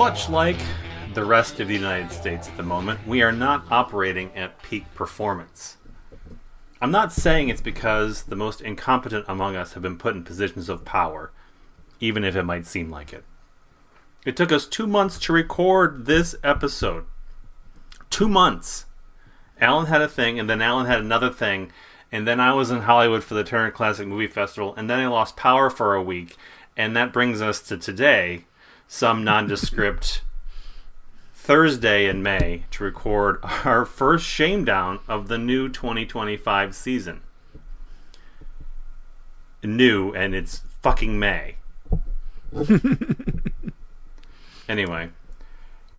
Much like the rest of the United States at the moment, we are not operating at peak performance. I'm not saying it's because the most incompetent among us have been put in positions of power, even if it might seem like it. It took us 2 months to record this episode. 2 months. Allan had a thing, and then Allan had another thing, and then I was in Hollywood for the Turner Classic Movie Festival, and then I lost power for a week, and that brings us to today, some nondescript Thursday in May, to record our first Shamedown of the new 2025 season. New, and it's fucking May. Anyway,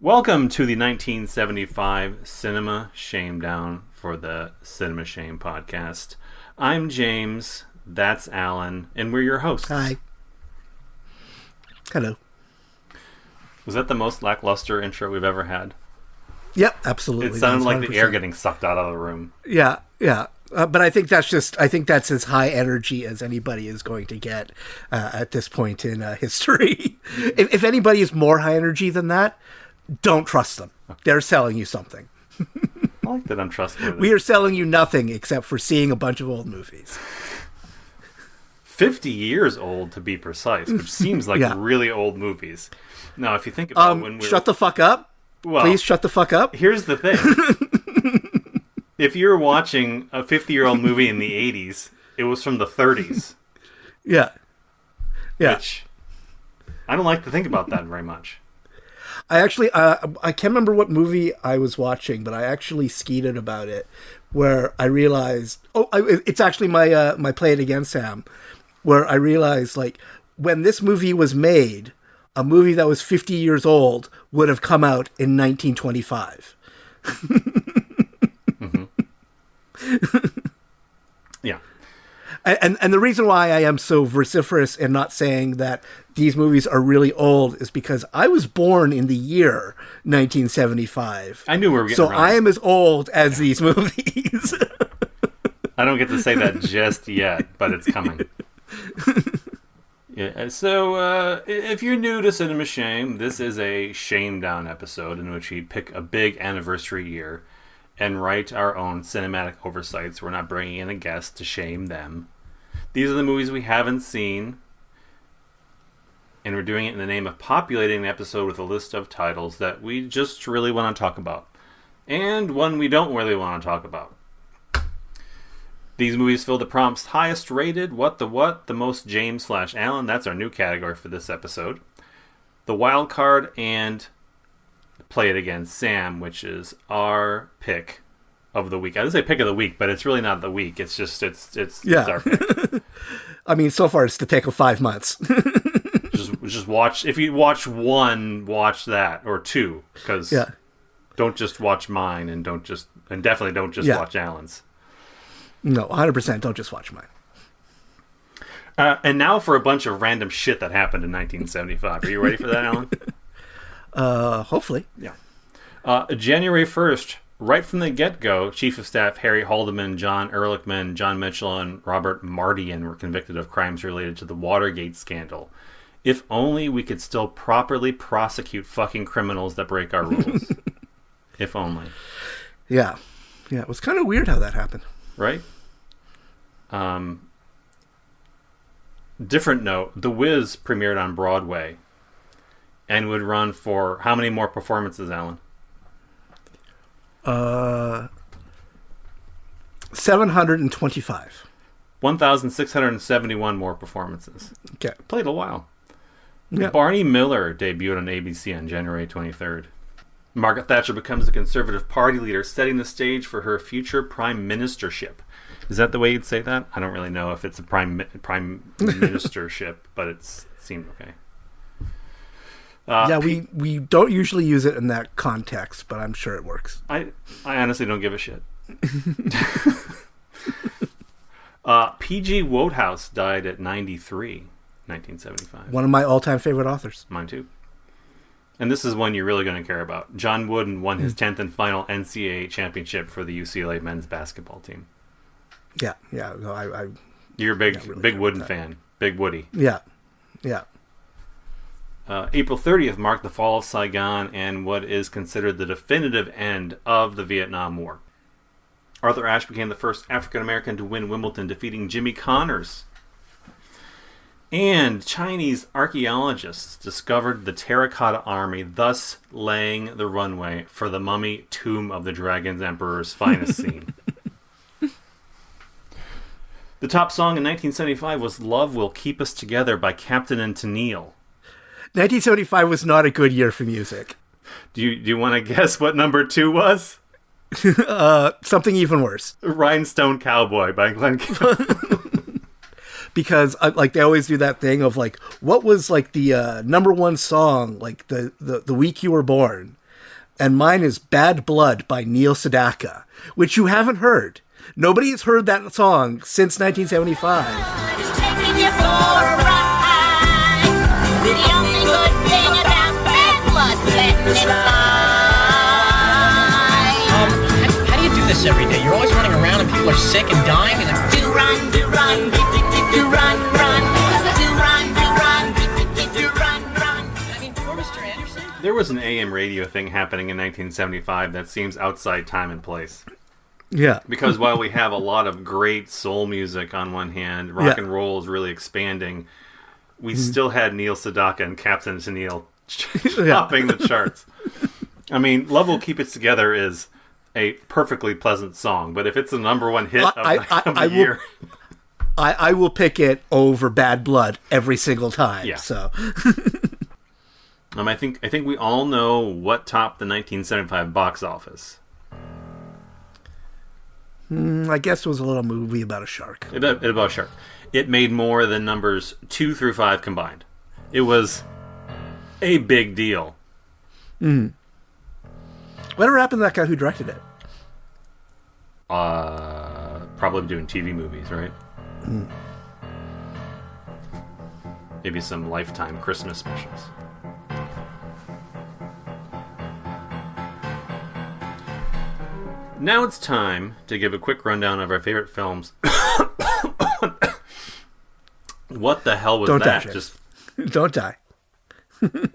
welcome to the 1975 Cinema Shamedown for the Cinema Shame podcast. I'm James, that's Allan, and we're your hosts. Hi. Hello. Was that the most lackluster intro we've ever had? Yep, absolutely. It sounded like 100%. the air getting sucked out of the room. Yeah. But I think that's as high energy as anybody is going to get at this point in history. If anybody is more high energy than that, don't trust them. They're selling you something. I like that I'm trustworthy. We are selling you nothing except for seeing a bunch of old movies. 50 years old, to be precise, which seems like really old movies. Now, if you think about when we shut the fuck up. Well, please shut the fuck up. Here's the thing. If you're watching a 50-year-old movie in the 80s, it was from the 30s. Yeah. Which I don't like to think about that very much. I actually, I can't remember what movie I was watching, but I actually skeeted about it, where I realized, it's actually my Play It Again, Sam, where I realized, like, when this movie was made, a movie that was 50 years old would have come out in 1925. Mm-hmm. Yeah. And the reason why I am so vociferous in not saying that these movies are really old is because I was born in the year 1975. I knew we were getting so around. I am as old as these movies. I don't get to say that just yet, but it's coming. Yeah, so if you're new to Cinema Shame, this is a Shamedown episode in which we pick a big anniversary year and write our own cinematic oversights. We're not bringing in a guest to shame them. These are the movies we haven't seen, and we're doing it in the name of populating the episode with a list of titles that we just really want to talk about, and one we don't really want to talk about. These movies fill the prompt's highest rated, what, the most James/Allan, that's our new category for this episode, the wild card, and Play It Again, Sam, which is our pick of the week. I didn't say pick of the week, but it's really not the week. It's just, it's our pick. I mean, so far it's the pick of 5 months. just watch, if you watch one, watch that, or two, because don't just watch mine, and definitely don't just watch Allan's. No, 100% don't just watch mine. And now for a bunch of random shit that happened in 1975. Are you ready for that, Allan? Hopefully. Yeah. January 1st, right from the get-go, Chief of Staff Harry Haldeman, John Ehrlichman, John Mitchell, and Robert Mardian were convicted of crimes related to the Watergate scandal. If only we could still properly prosecute fucking criminals that break our rules. If only. Yeah. Yeah, it was kind of weird how that happened. Right? Different note, The Wiz premiered on Broadway and would run for how many more performances, Allan? 725. 1,671 more performances. Okay. Played a while. Yeah. Barney Miller debuted on ABC on January 23rd. Margaret Thatcher becomes the Conservative Party leader, setting the stage for her future prime ministership. Is that the way you'd say that? I don't really know if it's a prime ministership, but it seemed okay. We don't usually use it in that context, but I'm sure it works. I honestly don't give a shit. P.G. Wodehouse died at 93, 1975. One of my all-time favorite authors. Mine too. And this is one you're really going to care about. John Wooden won his 10th and final NCAA championship for the UCLA men's basketball team. Yeah. No, You're a big Wooden fan. Big Woody. Yeah. April 30th marked the fall of Saigon and what is considered the definitive end of the Vietnam War. Arthur Ashe became the first African-American to win Wimbledon, defeating Jimmy Connors. And Chinese archaeologists discovered the Terracotta Army, thus laying the runway for the Mummy Tomb of the Dragon's Emperor's finest scene. The top song in 1975 was Love Will Keep Us Together by Captain and Tennille. 1975 was not a good year for music. Do you want to guess what number 2 was? Something even worse. Rhinestone Cowboy by Glenn Campbell. Because like they always do that thing of like, what was like the number one song like the week you were born? And mine is Bad Blood by Neil Sedaka, which you haven't heard. Nobody has heard that song since 1975. How do you do this every day? You're always running around and people are sick and dying. And like, do run, do run, do run, run, do run, do run, do run, run. I mean, poor Mr. Anderson. There was an AM radio thing happening in 1975 that seems outside time and place. Yeah. Because while we have a lot of great soul music on one hand, rock and roll is really expanding, we still had Neil Sedaka and Captain Tennille topping the charts. I mean, Love Will Keep Us Together is a perfectly pleasant song, but if it's the number one hit of the year... I will pick it over Bad Blood every single time. Yeah. So, I think we all know what topped the 1975 box office. I guess it was a little movie about a shark. About a shark. It made more than numbers 2 through 5 combined. It was a big deal. Whatever happened to that guy who directed it? Probably doing TV movies, right? Maybe some Lifetime Christmas specials. Now it's time to give a quick rundown of our favorite films. What the hell was that? Just don't die. Okay.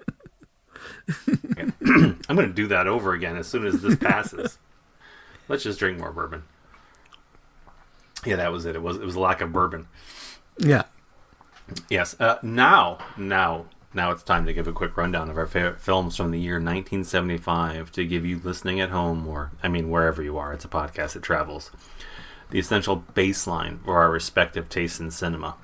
I'm going to do that over again as soon as this passes. Let's just drink more bourbon. Yeah, that was it. It was a lack of bourbon. Yeah. Yes. Now it's time to give a quick rundown of our favorite films from the year 1975 to give you listening at home, or wherever you are. It's a podcast that travels. The essential baseline for our respective tastes in cinema.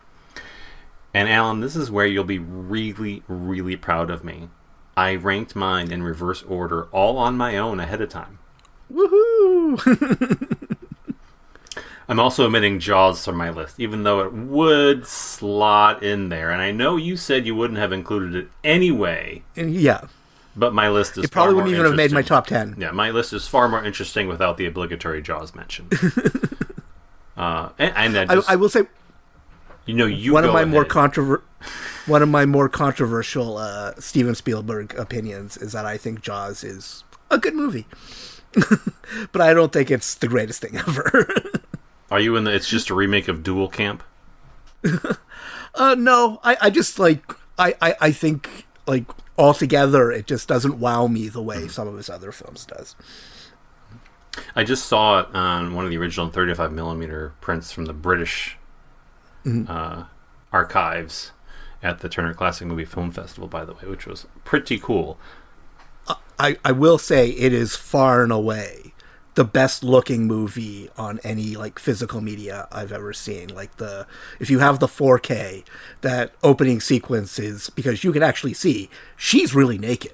And Alan, this is where you'll be really, really proud of me. I ranked mine in reverse order, all on my own ahead of time. Woohoo! I'm also omitting Jaws from my list, even though it would slot in there. And I know you said you wouldn't have included it anyway. Yeah. But my list is it probably wouldn't even have made my top 10. Yeah, my list is far more interesting without the obligatory Jaws mention. I will say... one of my more controversial Steven Spielberg opinions is that I think Jaws is a good movie. But I don't think it's the greatest thing ever. Are you in the it's just a remake of Duel Camp? No, I just I think altogether it just doesn't wow me the way some of his other films does. I just saw it on one of the original 35mm prints from the British archives at the Turner Classic Movie Film Festival, by the way, which was pretty cool. I will say it is far and away the best looking movie on any physical media I've ever seen. If you have the 4K, that opening sequence is, because you can actually see she's really naked.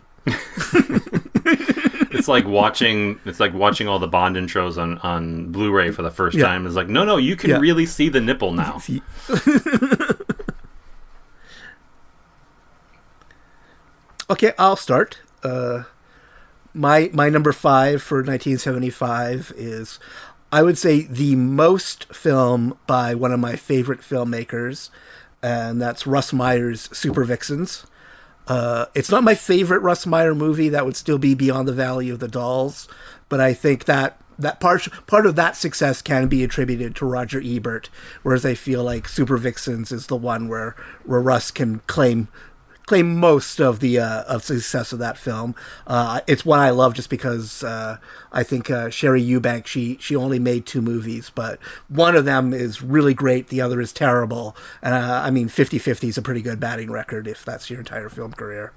It's like watching all the Bond intros on Blu-ray for the first time. It's like, no, you can really see the nipple now. Okay, I'll start. My number 5 for 1975 is, I would say, the most film by one of my favorite filmmakers, and that's Russ Meyer's Super Vixens. It's not my favorite Russ Meyer movie. That would still be Beyond the Valley of the Dolls, but I think that part of that success can be attributed to Roger Ebert, whereas I feel like Super Vixens is the one where Russ can claim claim most of the of success of that film. It's one I love just because I think Sherry Eubank, she only made 2 movies, but one of them is really great, the other is terrible. I mean, 50-50 is a pretty good batting record if that's your entire film career.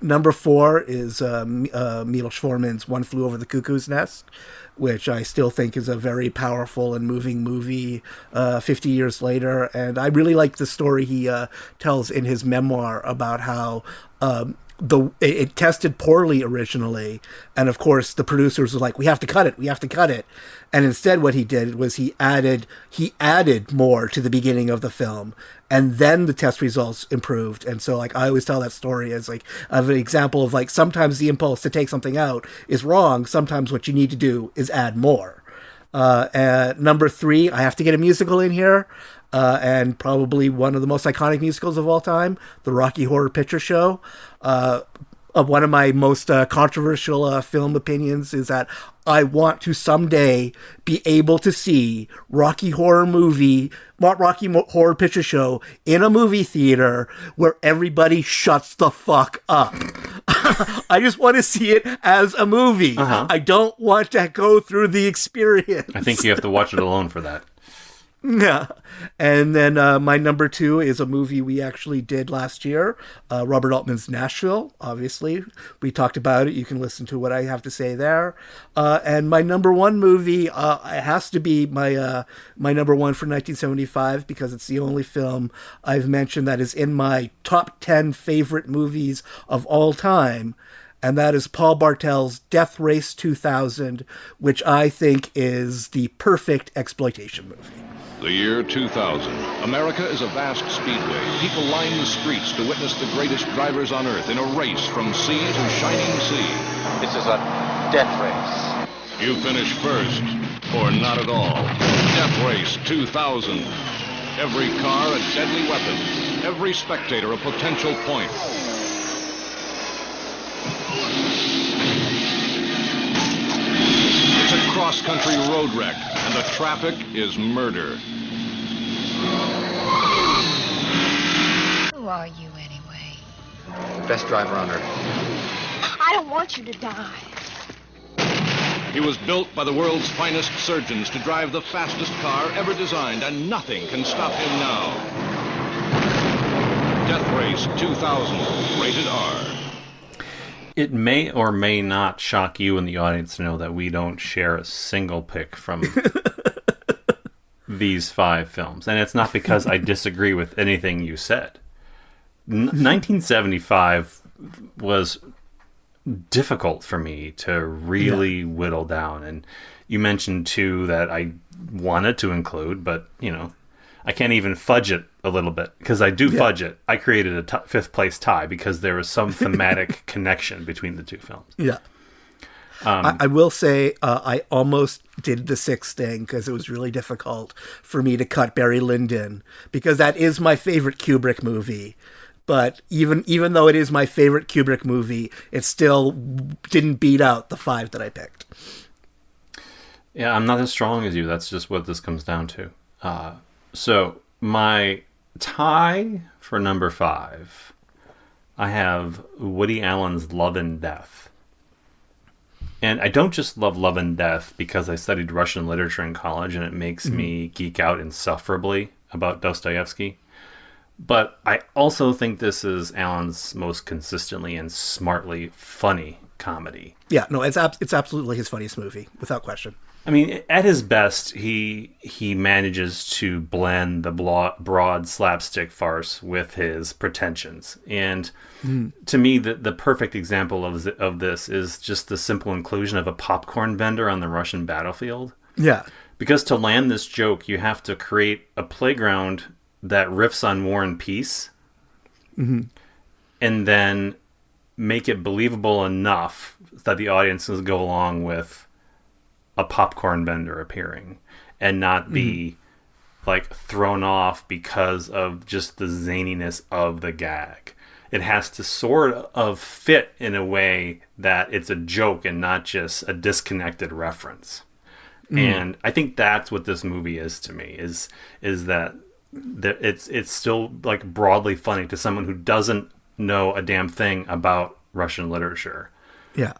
Number 4 is Milos Forman's One Flew Over the Cuckoo's Nest, which I still think is a very powerful and moving movie 50 years later. And I really like the story he tells in his memoir about how it tested poorly originally. And of course, the producers were like, we have to cut it. And instead what he did was he added more to the beginning of the film. And then the test results improved. And so, like, I always tell that story as, like, of an example of, like, sometimes the impulse to take something out is wrong. Sometimes what you need to do is add more. Number 3, I have to get a musical in here. And probably one of the most iconic musicals of all time, the Rocky Horror Picture Show. One of my most controversial film opinions is that I want to someday be able to see Rocky Horror Picture Show in a movie theater where everybody shuts the fuck up. I just want to see it as a movie. I don't want to go through the experience. I think you have to watch it alone for that. Yeah. And then my number 2 is a movie we actually did last year, Robert Altman's Nashville, obviously. We talked about it. You can listen to what I have to say there. And my number 1 movie, it has to be my number 1 for 1975 because it's the only film I've mentioned that is in my top 10 favorite movies of all time. And that is Paul Bartel's Death Race 2000, which I think is the perfect exploitation movie. The year 2000. America is a vast speedway. People line the streets to witness the greatest drivers on earth in a race from sea to shining sea. This is a death race. You finish first, or not at all. Death Race 2000. Every car a deadly weapon. Every spectator a potential point. It's a cross-country road wreck, and the traffic is murder. Who are you, anyway? Best driver on earth. I don't want you to die. He was built by the world's finest surgeons to drive the fastest car ever designed, and nothing can stop him now. Death Race 2000, rated R. It may or may not shock you in the audience to know that we don't share a single pick from these 5 films. And it's not because I disagree with anything you said. 1975 was difficult for me to really whittle down. And you mentioned 2 that I wanted to include, but, you know, I can't even fudge it a little bit because I do fudge it. I created a 5th place tie because there was some thematic connection between the 2 films. Yeah. I will say I almost did the 6th thing because it was really difficult for me to cut Barry Lyndon because that is my favorite Kubrick movie. But even though it is my favorite Kubrick movie, it still didn't beat out the 5 that I picked. Yeah, I'm not as strong as you. That's just what this comes down to. So my tie for number 5, I have Woody Allen's Love and Death. And I don't just love Love and Death because I studied Russian literature in college and it makes me geek out insufferably about Dostoevsky. But I also think this is Allen's most consistently and smartly funny comedy. Yeah, no, it's absolutely his funniest movie, without question. I mean, at his best, he manages to blend the broad slapstick farce with his pretensions. And to me, the perfect example of this is just the simple inclusion of a popcorn vendor on the Russian battlefield. Yeah. Because to land this joke, you have to create a playground that riffs on War and Peace. And then make it believable enough that the audiences go along with a popcorn vendor appearing and not be like thrown off because of just the zaniness of the gag. It has to sort of fit in a way that it's a joke and not just a disconnected reference. And I think that's what this movie is to me, is that it's still like broadly funny to someone who doesn't know a damn thing about Russian literature. Yeah.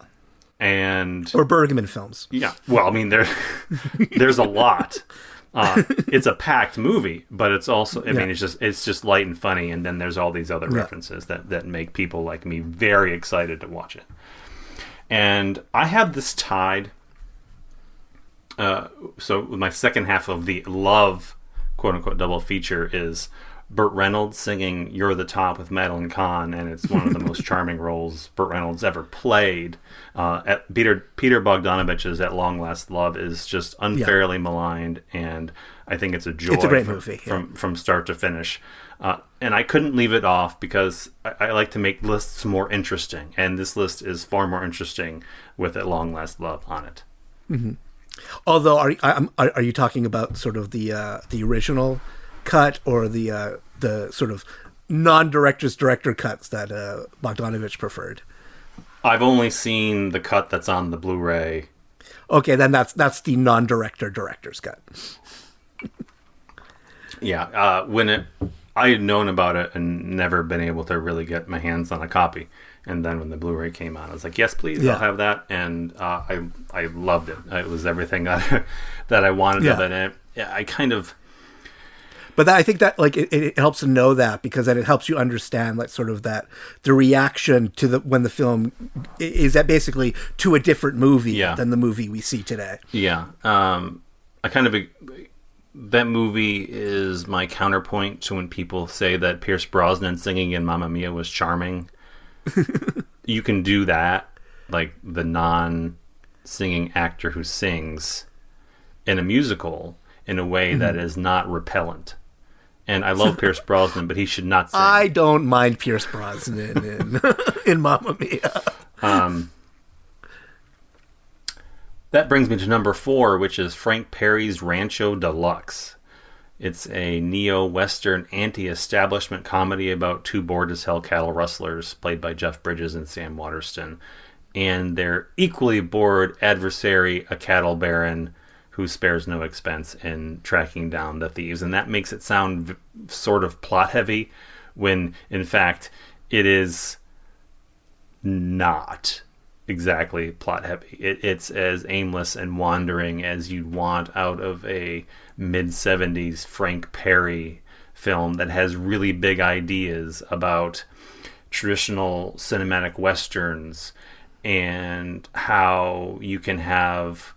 Or Bergman films. Yeah. Well, I mean, there's a lot. It's a packed movie, but it's also, I mean, it's just light and funny. And then there's all these other references that make people like me very excited to watch it. And I have this tied. So my second half of the Love, quote unquote, double feature is Burt Reynolds singing "You're the Top" with Madeline Kahn, and it's one of the most charming roles Burt Reynolds ever played. Peter Bogdanovich's "At Long Last Love" is just unfairly maligned, and I think it's a joy. It's a great movie from start to finish. And I couldn't leave it off because I like to make lists more interesting, and this list is far more interesting with "At Long Last Love" on it. Mm-hmm. Although, are you talking about sort of the original cut or the sort of non-director's director cuts that Bogdanovich preferred? I've only seen the cut that's on the Blu-ray. Okay, then that's the non-director's cut. Yeah, I had known about it and never been able to really get my hands on a copy. And then when the Blu-ray came out, I was like, yes, please, I'll have that. And I loved it. It was everything that I wanted of it. And I kind of... But I think that like it helps to know that, because then it helps you understand like sort of that the reaction to when the film is that basically to a different movie than the movie we see today. Yeah. That movie is my counterpoint to when people say that Pierce Brosnan singing in Mamma Mia was charming. You can do that, like the non-singing actor who sings in a musical in a way that is not repellent. And I love Pierce Brosnan, but he should not sing. I don't mind Pierce Brosnan in Mamma Mia. That brings me to number 4, which is Frank Perry's Rancho Deluxe. It's a neo-Western anti-establishment comedy about two bored-as-hell cattle rustlers, played by Jeff Bridges and Sam Waterston, and their equally bored adversary, a cattle baron who spares no expense in tracking down the thieves. And that makes it sound sort of plot-heavy, when, in fact, it is not exactly plot-heavy. It's as aimless and wandering as you'd want out of a mid-70s Frank Perry film that has really big ideas about traditional cinematic westerns and how you can have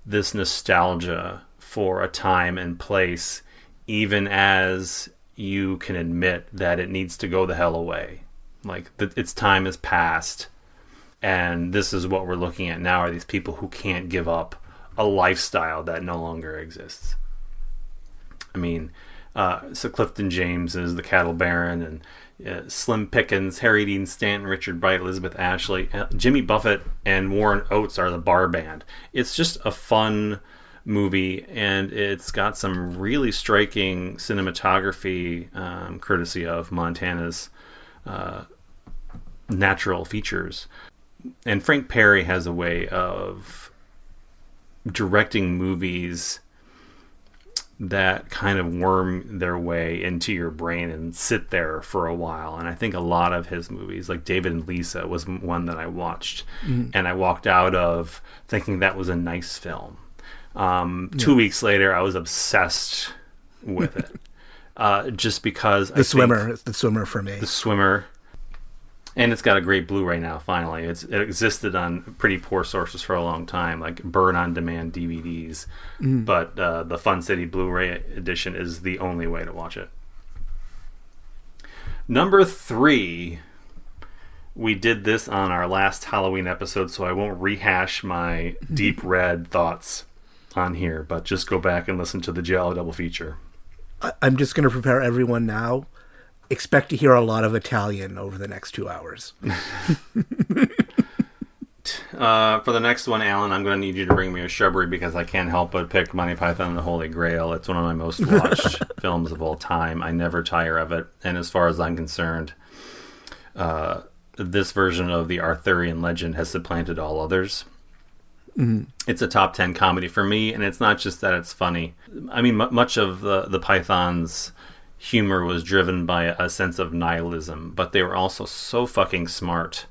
this nostalgia for a time and place even as you can admit that it needs to go the hell away. Like, its time has passed, and this is what we're looking at now, are these people who can't give up a lifestyle that no longer exists. I mean, so Clifton James is the cattle baron, and Slim Pickens, Harry Dean Stanton, Richard Bright, Elizabeth Ashley, Jimmy Buffett, and Warren Oates are the bar band. It's just a fun movie, and it's got some really striking cinematography, courtesy of Montana's natural features. And Frank Perry has a way of directing movies that kind of worm their way into your brain and sit there for a while. And I think a lot of his movies, like David and Lisa was one that I watched, and I walked out of thinking that was a nice film. 2 weeks later, I was obsessed with it. Just because The Swimmer for me. The Swimmer. And it's got a great Blu-ray now, finally. It existed on pretty poor sources for a long time, like burn-on-demand DVDs. But the Fun City Blu-ray edition is the only way to watch it. Number 3, we did this on our last Halloween episode, so I won't rehash my deep red thoughts on here, but just go back and listen to the Giallo double feature. I'm just going to prepare everyone now. Expect to hear a lot of Italian over the next 2 hours. For the next one, Allan, I'm going to need you to bring me a shrubbery, because I can't help but pick Monty Python and the Holy Grail. It's one of my most watched films of all time. I never tire of it. And as far as I'm concerned, this version of the Arthurian legend has supplanted all others. It's a top 10 comedy for me, and it's not just that it's funny. I mean, much of the Python's humor was driven by a sense of nihilism, but they were also so fucking smart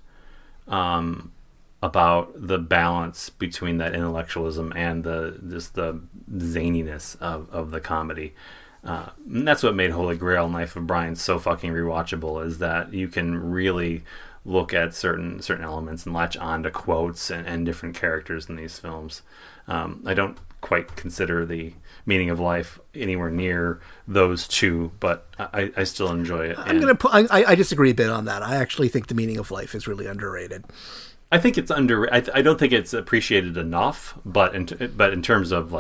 about the balance between that intellectualism and the zaniness of the comedy. And that's what made Holy Grail and Life of Brian so fucking rewatchable, is that you can really look at certain elements and latch on to quotes and different characters in these films. I don't quite consider The Meaning of Life anywhere near those two, but I still enjoy it. I disagree a bit on that. I actually think The Meaning of Life is really underrated. I think it's I don't think it's appreciated enough, but in terms of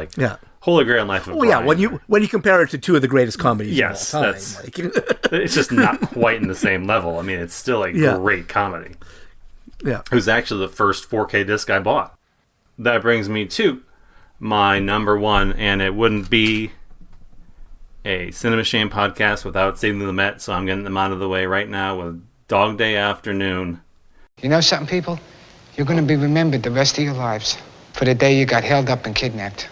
Holy Grail and Life of Brian. When you compare it to two of the greatest comedies of all time, it's just not quite in the same level. I mean, it's still a great comedy. Yeah, it was actually the first 4K disc I bought. That brings me to my number one, and it wouldn't be a Cinema Shame podcast without Sidney Lumet, so I'm getting them out of the way right now with Dog Day Afternoon. You know something, people? You're going to be remembered the rest of your lives for the day you got held up and kidnapped.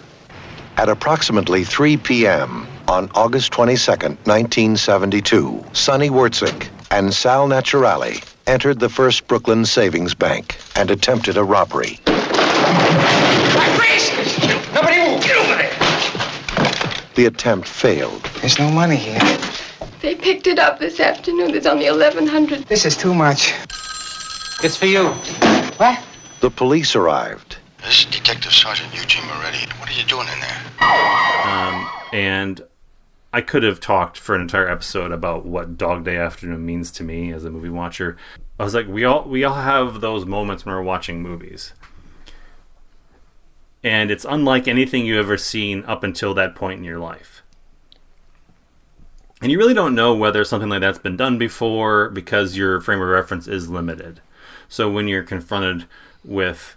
At approximately 3 p.m. on August 22nd, 1972, Sonny Wurtzig and Sal Naturale entered the First Brooklyn Savings Bank and attempted a robbery. Please! Nobody move! Get over there! The attempt failed. There's no money here. They picked it up this afternoon. There's only 1,100. This is too much. It's for you. What? The police arrived. This is Detective Sergeant Eugene Moretti. What are you doing in there? And I could have talked for an entire episode about what Dog Day Afternoon means to me as a movie watcher. I was like, we all have those moments when we're watching movies. And it's unlike anything you've ever seen up until that point in your life. And you really don't know whether something like that's been done before because your frame of reference is limited. So when you're confronted with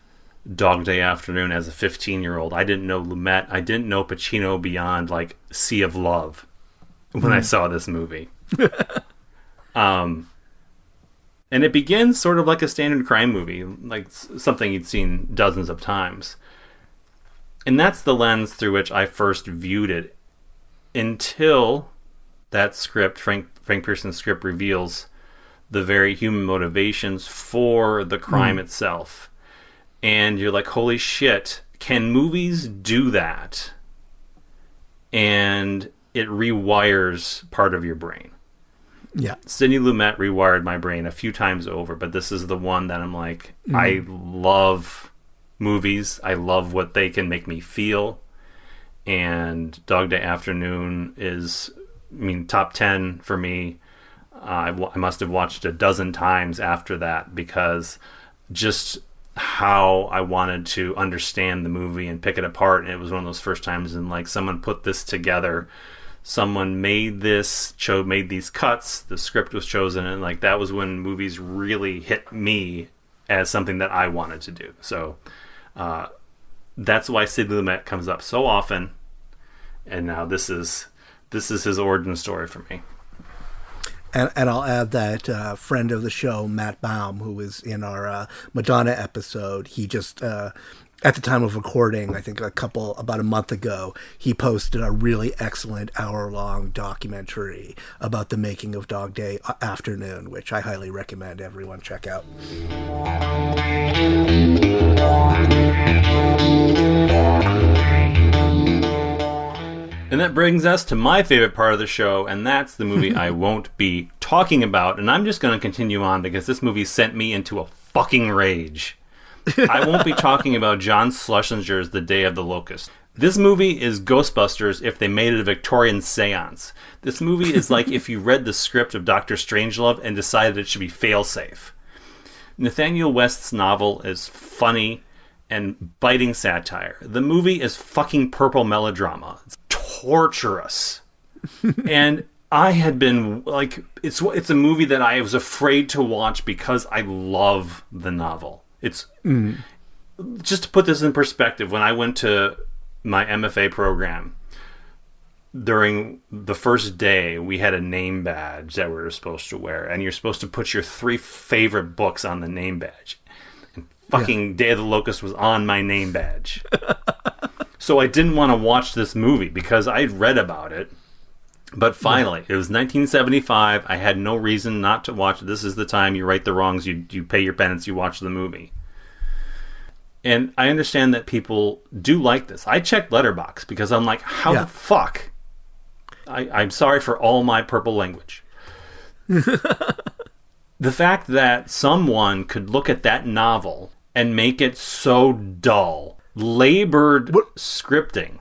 Dog Day Afternoon as a 15-year-old, I didn't know Lumet, I didn't know Pacino beyond Sea of Love when I saw this movie. And it begins sort of like a standard crime movie, like something you'd seen dozens of times. And that's the lens through which I first viewed it until that script, Frank Pearson's script, reveals the very human motivations for the crime itself. And you're like, holy shit, can movies do that? And it rewires part of your brain. Yeah. Sidney Lumet rewired my brain a few times over, but this is the one that I'm like, I love movies. I love what they can make me feel. And Dog Day Afternoon is, top 10 for me. I must have watched a dozen times after that because just how I wanted to understand the movie and pick it apart. And it was one of those first times and someone put this together. Someone made these cuts, the script was chosen, and that was when movies really hit me as something that I wanted to do. So that's why Sidney Lumet comes up so often. And now this is his origin story for me. And I'll add that friend of the show, Matt Baum, who was in our Madonna episode, he just, at the time of recording, I think about a month ago, he posted a really excellent hour-long documentary about the making of Dog Day Afternoon, which I highly recommend everyone check out. And that brings us to my favorite part of the show, and that's the movie I won't be talking about. And I'm just going to continue on because this movie sent me into a fucking rage. I won't be talking about John Schlesinger's The Day of the Locust. This movie is Ghostbusters if they made it a Victorian seance. This movie is like if you read the script of Dr. Strangelove and decided it should be fail-safe. Nathaniel West's novel is funny and biting satire. The movie is fucking purple melodrama. It's torturous. And I had been it's a movie that I was afraid to watch because I love the novel. It's just to put this in perspective, when I went to my MFA program, during the first day we had a name badge that we were supposed to wear, and you're supposed to put your 3 favorite books on the name badge. And fucking Day of the Locust was on my name badge. So I didn't want to watch this movie because I'd read about it. But finally, it was 1975. I had no reason not to watch it. This is the time you right the wrongs, you pay your penance, you watch the movie. And I understand that people do like this. I checked Letterboxd because I'm like, how the fuck? I'm sorry for all my purple language. The fact that someone could look at that novel and make it so dull, labored scripting.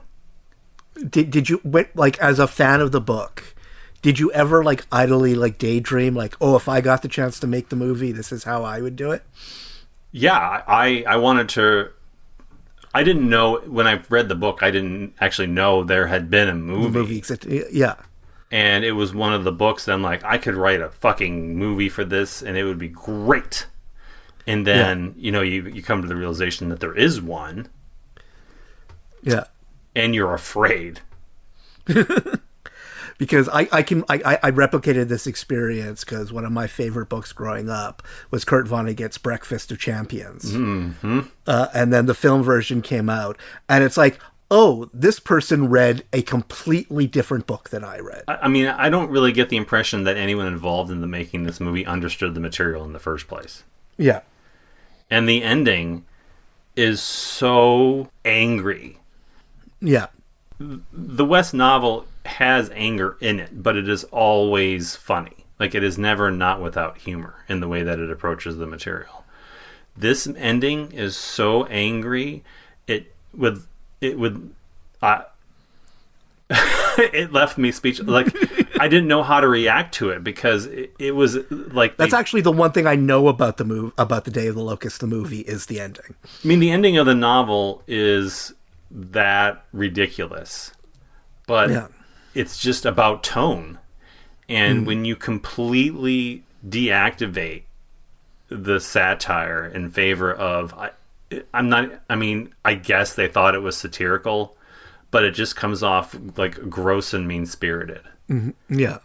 Did you, like, as a fan of the book, did you ever, like, idly, like, daydream, like, oh, if I got the chance to make the movie, this is how I would do it? Yeah, I wanted to... I didn't know, when I read the book, I didn't actually know there had been a movie. Yeah. And it was one of the books that I'm like, I could write a fucking movie for this, and it would be great. And then, you come to the realization that there is one. Yeah. And you're afraid. Because I replicated this experience because one of my favorite books growing up was Kurt Vonnegut's Breakfast of Champions. Mm-hmm. And then the film version came out. And it's like, oh, this person read a completely different book than I read. I mean, I don't really get the impression that anyone involved in the making this movie understood the material in the first place. Yeah. And the ending is so angry. Yeah. The West novel has anger in it, but it is always funny. Like, it is never not without humor in the way that it approaches the material. This ending is so angry, it left me speechless. Like, I didn't know how to react to it because it was like... That's actually the one thing I know about the Day of the Locust, the movie, is the ending. I mean, the ending of the novel is that ridiculous, but it's just about tone. And when you completely deactivate the satire in favor of... I guess they thought it was satirical, but it just comes off like gross and mean-spirited. Mm-hmm. Yeah.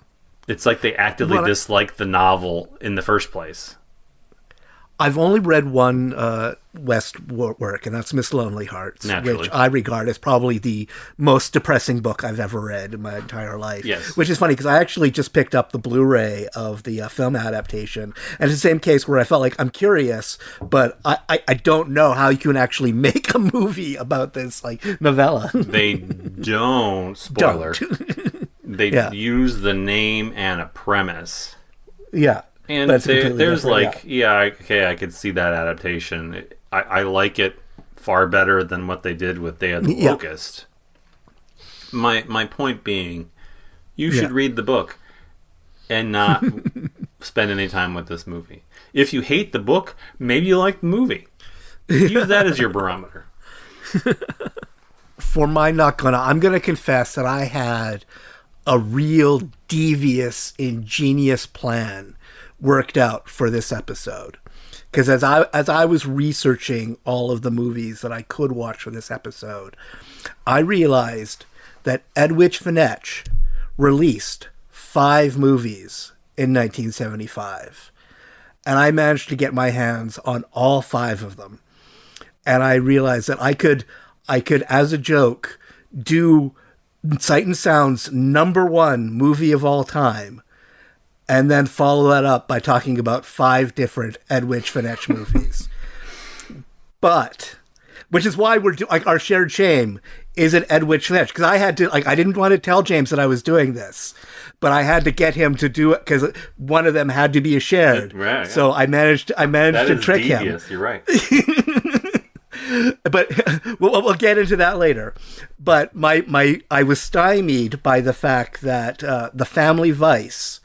It's like they actively dislike the novel in the first place. I've only read one West work, and that's Miss Lonely Hearts, which I regard as probably the most depressing book I've ever read in my entire life. Yes. Which is funny, because I actually just picked up the Blu-ray of the film adaptation, and it's the same case where I felt like I'm curious, but I don't know how you can actually make a movie about this novella. They don't, spoiler. They use the name and a premise. Yeah. And there's I could see that adaptation. I like it far better than what they did with Day of the Locust. My point being, you should read the book and not spend any time with this movie. If you hate the book, maybe you like the movie. Use that as your barometer. For my I'm gonna confess that I had a real devious, ingenious plan worked out for this episode, because as I was researching all of the movies that I could watch for this episode, I realized that Edwidge Fenech released 5 movies in 1975, and I managed to get my hands on all 5 of them. And I realized that I could as a joke do Sight and Sound's #1 movie of all time, and then follow that up by talking about 5 different Edwidge Fenech movies. But, which is why we're our shared shame isn't Edwidge Fenech, because I had to I didn't want to tell James that I was doing this, but I had to get him to do it because one of them had to be a shared. Right. So I managed to trick devious. You're right. But we'll get into that later. But I was stymied by the fact that The Family Vice,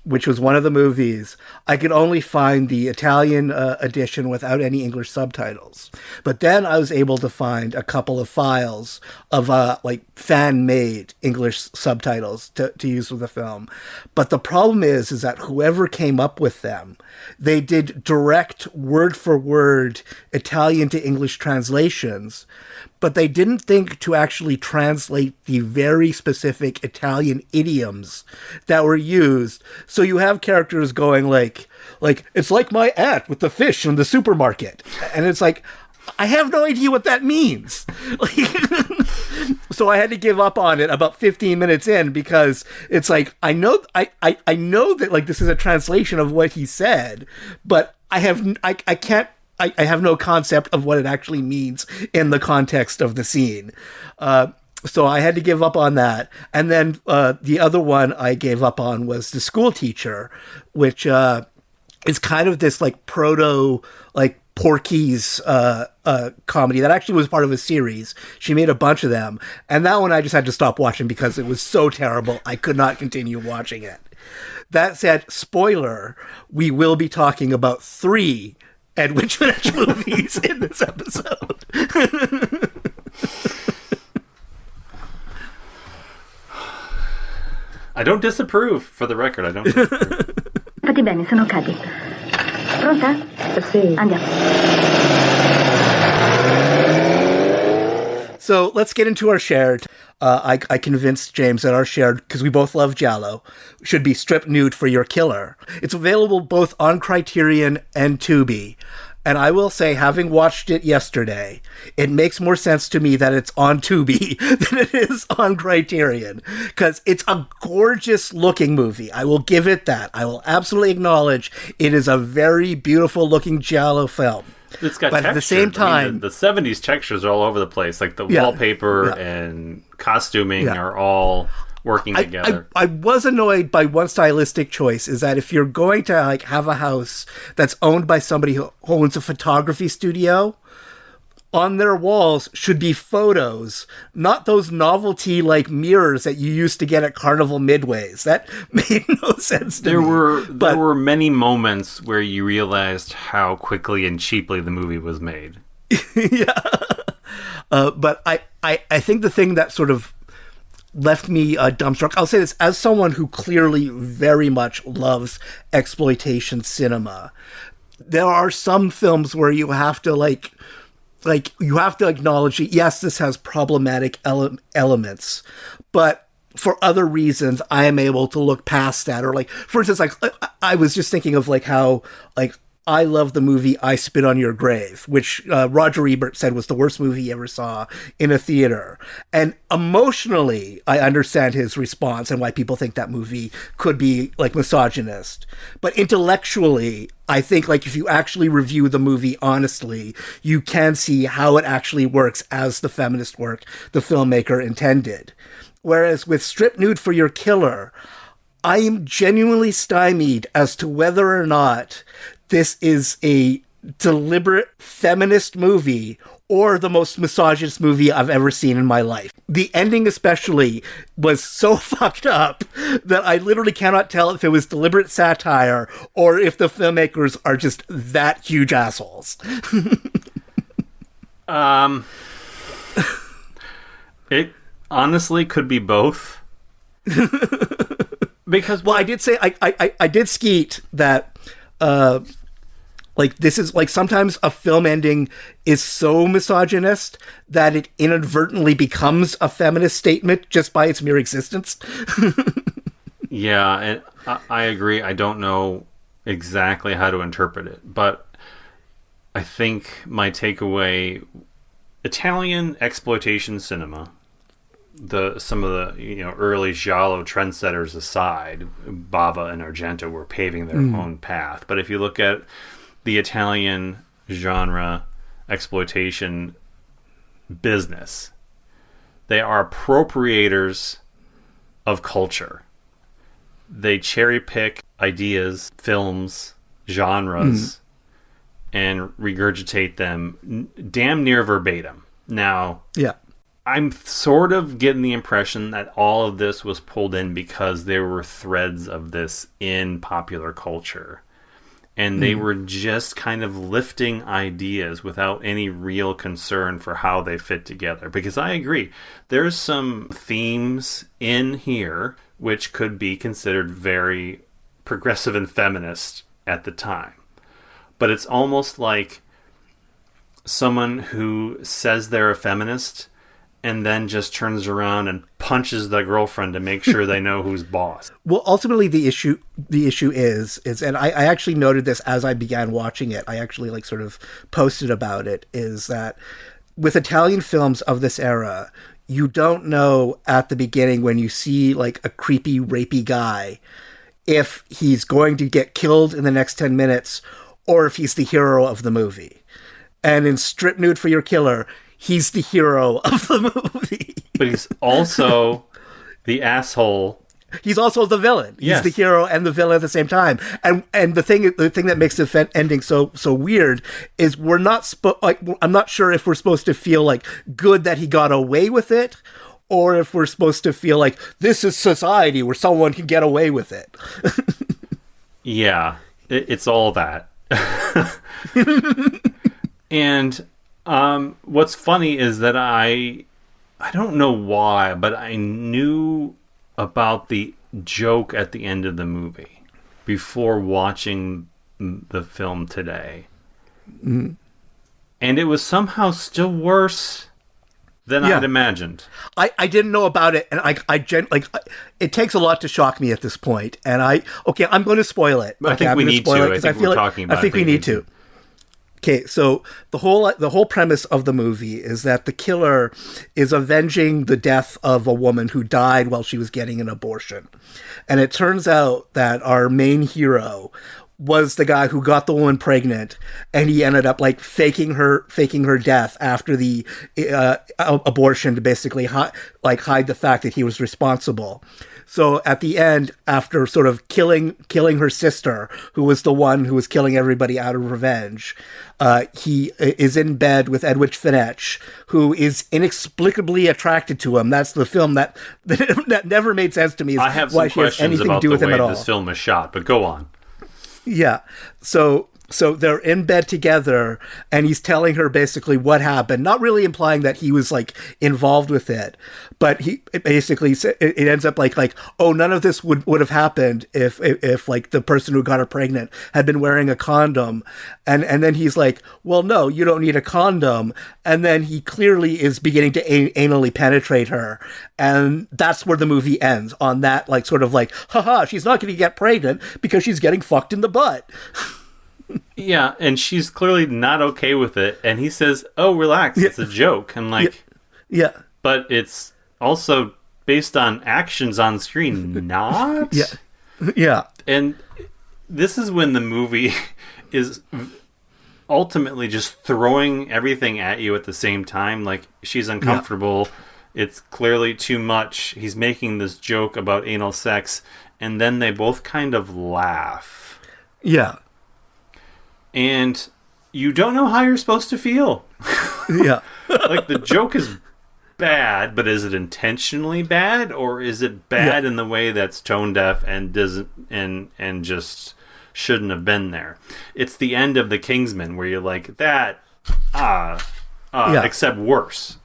which was one of the movies, I could only find the Italian edition without any English subtitles. But then I was able to find a couple of files of fan-made English subtitles to use with the film. But the problem is that whoever came up with them, they did direct word-for-word Italian to English translations, but they didn't think to actually translate the very specific Italian idioms that were used. So you have characters going like, it's like my aunt with the fish in the supermarket. And it's like, I have no idea what that means. So I had to give up on it about 15 minutes in, because it's like, I know that like this is a translation of what he said, but I have no concept of what it actually means in the context of the scene. So I had to give up on that. And then the other one I gave up on was The School Teacher, which is kind of this like proto like Porky's comedy that actually was part of a series. She made a bunch of them, and that one I just had to stop watching because it was so terrible I could not continue watching it. That said, spoiler, we will be talking about 3 Edwidge Fenech movies in this episode. I don't disapprove, for the record. I don't disapprove. Fatti bene, sono caldi. Pronta? Sì. Andiamo. So let's get into our shared. I convinced James that our shared, because we both love Giallo, should be Strip Nude for Your Killer. It's available both on Criterion and Tubi. And I will say, having watched it yesterday, it makes more sense to me that it's on Tubi than it is on Criterion. Because it's a gorgeous looking movie. I will give it that. I will absolutely acknowledge it is a very beautiful looking Giallo film. It's got but texture. At the same time, the 70s textures are all over the place. Like the wallpaper and costuming are all working together. I was annoyed by one stylistic choice, is that if you're going to like have a house that's owned by somebody who owns a photography studio, on their walls should be photos, not those novelty like mirrors that you used to get at Carnival Midways. That made no sense to me. There were many moments where you realized how quickly and cheaply the movie was made. But I think the thing that sort of left me dumbstruck, I'll say this as someone who clearly very much loves exploitation cinema, there are some films where you have to like you have to acknowledge, yes, this has problematic elements, but for other reasons, I am able to look past that. Or like, for instance, like I was just thinking of like how like I love the movie I Spit on Your Grave, which Roger Ebert said was the worst movie he ever saw in a theater. And emotionally, I understand his response and why people think that movie could be like misogynist. But intellectually, I think like if you actually review the movie honestly, you can see how it actually works as the feminist work the filmmaker intended. Whereas with Strip Nude for Your Killer, I am genuinely stymied as to whether or not this is a deliberate feminist movie or the most misogynist movie I've ever seen in my life. The ending especially was so fucked up that I literally cannot tell if it was deliberate satire or if the filmmakers are just that huge assholes. It honestly could be both. Because I did say I did skeet that like this is like sometimes a film ending is so misogynist that it inadvertently becomes a feminist statement just by its mere existence. Yeah, and I agree. I don't know exactly how to interpret it, but I think my takeaway, Italian exploitation cinema, some of the early giallo trendsetters aside, Bava and Argento were paving their own path. But if you look at the Italian genre exploitation business, they are appropriators of culture. They cherry pick ideas, films, genres, and regurgitate them damn near verbatim. Now, I'm sort of getting the impression that all of this was pulled in because there were threads of this in popular culture. And they were just kind of lifting ideas without any real concern for how they fit together. Because I agree, there's some themes in here which could be considered very progressive and feminist at the time. But it's almost like someone who says they're a feminist and then just turns around and punches the girlfriend to make sure they know who's boss. Well, ultimately the issue is, and I actually noted this as I began watching it. I actually like sort of posted about it, is that with Italian films of this era, you don't know at the beginning when you see like a creepy, rapey guy if he's going to get killed in the next 10 minutes or if he's the hero of the movie. And in Strip Nude for Your Killer, he's the hero of the movie. But he's also the asshole. He's also the villain. Yes. He's the hero and the villain at the same time. And the thing that makes the ending so weird is I'm not sure if we're supposed to feel like good that he got away with it, or if we're supposed to feel like this is society where someone can get away with it. Yeah, it's all that. And what's funny is that I don't know why, but I knew about the joke at the end of the movie before watching the film today. Mm. And it was somehow still worse than I'd imagined. I didn't know about it, and it takes a lot to shock me at this point. And I'm going to spoil it. I think we need to. I think we're talking about it. I think we need to. Okay, so the whole premise of the movie is that the killer is avenging the death of a woman who died while she was getting an abortion. And it turns out that our main hero was the guy who got the woman pregnant, and he ended up like faking her death after the abortion to basically hide the fact that he was responsible. So at the end, after sort of killing her sister, who was the one who was killing everybody out of revenge, he is in bed with Edwidge Fenech, who is inexplicably attracted to him. That's the film that never made sense to me. I have some questions about the way this film is shot, but go on. Yeah. So they're in bed together, and he's telling her basically what happened, not really implying that he was like involved with it, but it ends up like, oh, none of this would have happened if like the person who got her pregnant had been wearing a condom. And then he's like, well, no, you don't need a condom. And then he clearly is beginning to anally penetrate her. And that's where the movie ends, on that like sort of like, haha, she's not going to get pregnant because she's getting fucked in the butt. Yeah, and she's clearly not okay with it. And he says, oh, relax, it's a joke. And like, yeah. But it's also based on actions on screen, not? Yeah. And this is when the movie is ultimately just throwing everything at you at the same time. Like, she's uncomfortable. Yeah. It's clearly too much. He's making this joke about anal sex. And then they both kind of laugh. Yeah. And you don't know how you're supposed to feel. Yeah. Like, the joke is bad, but is it intentionally bad, or is it bad in the way that's tone deaf and doesn't and just shouldn't have been there? It's the end of The Kingsman where you're like, that except worse.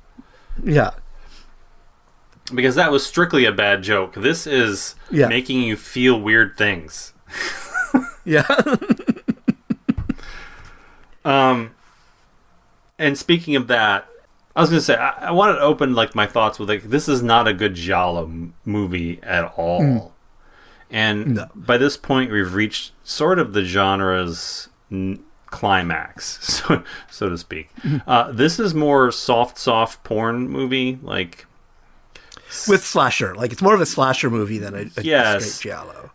Yeah. Because that was strictly a bad joke. This is making you feel weird things. Yeah. And speaking of that, I was going to say, I wanted to open like my thoughts with like, this is not a good giallo movie at all. And by this point, we've reached sort of the genre's climax, so to speak. This is more soft porn movie, like with slasher. Like, it's more of a slasher movie than a straight giallo.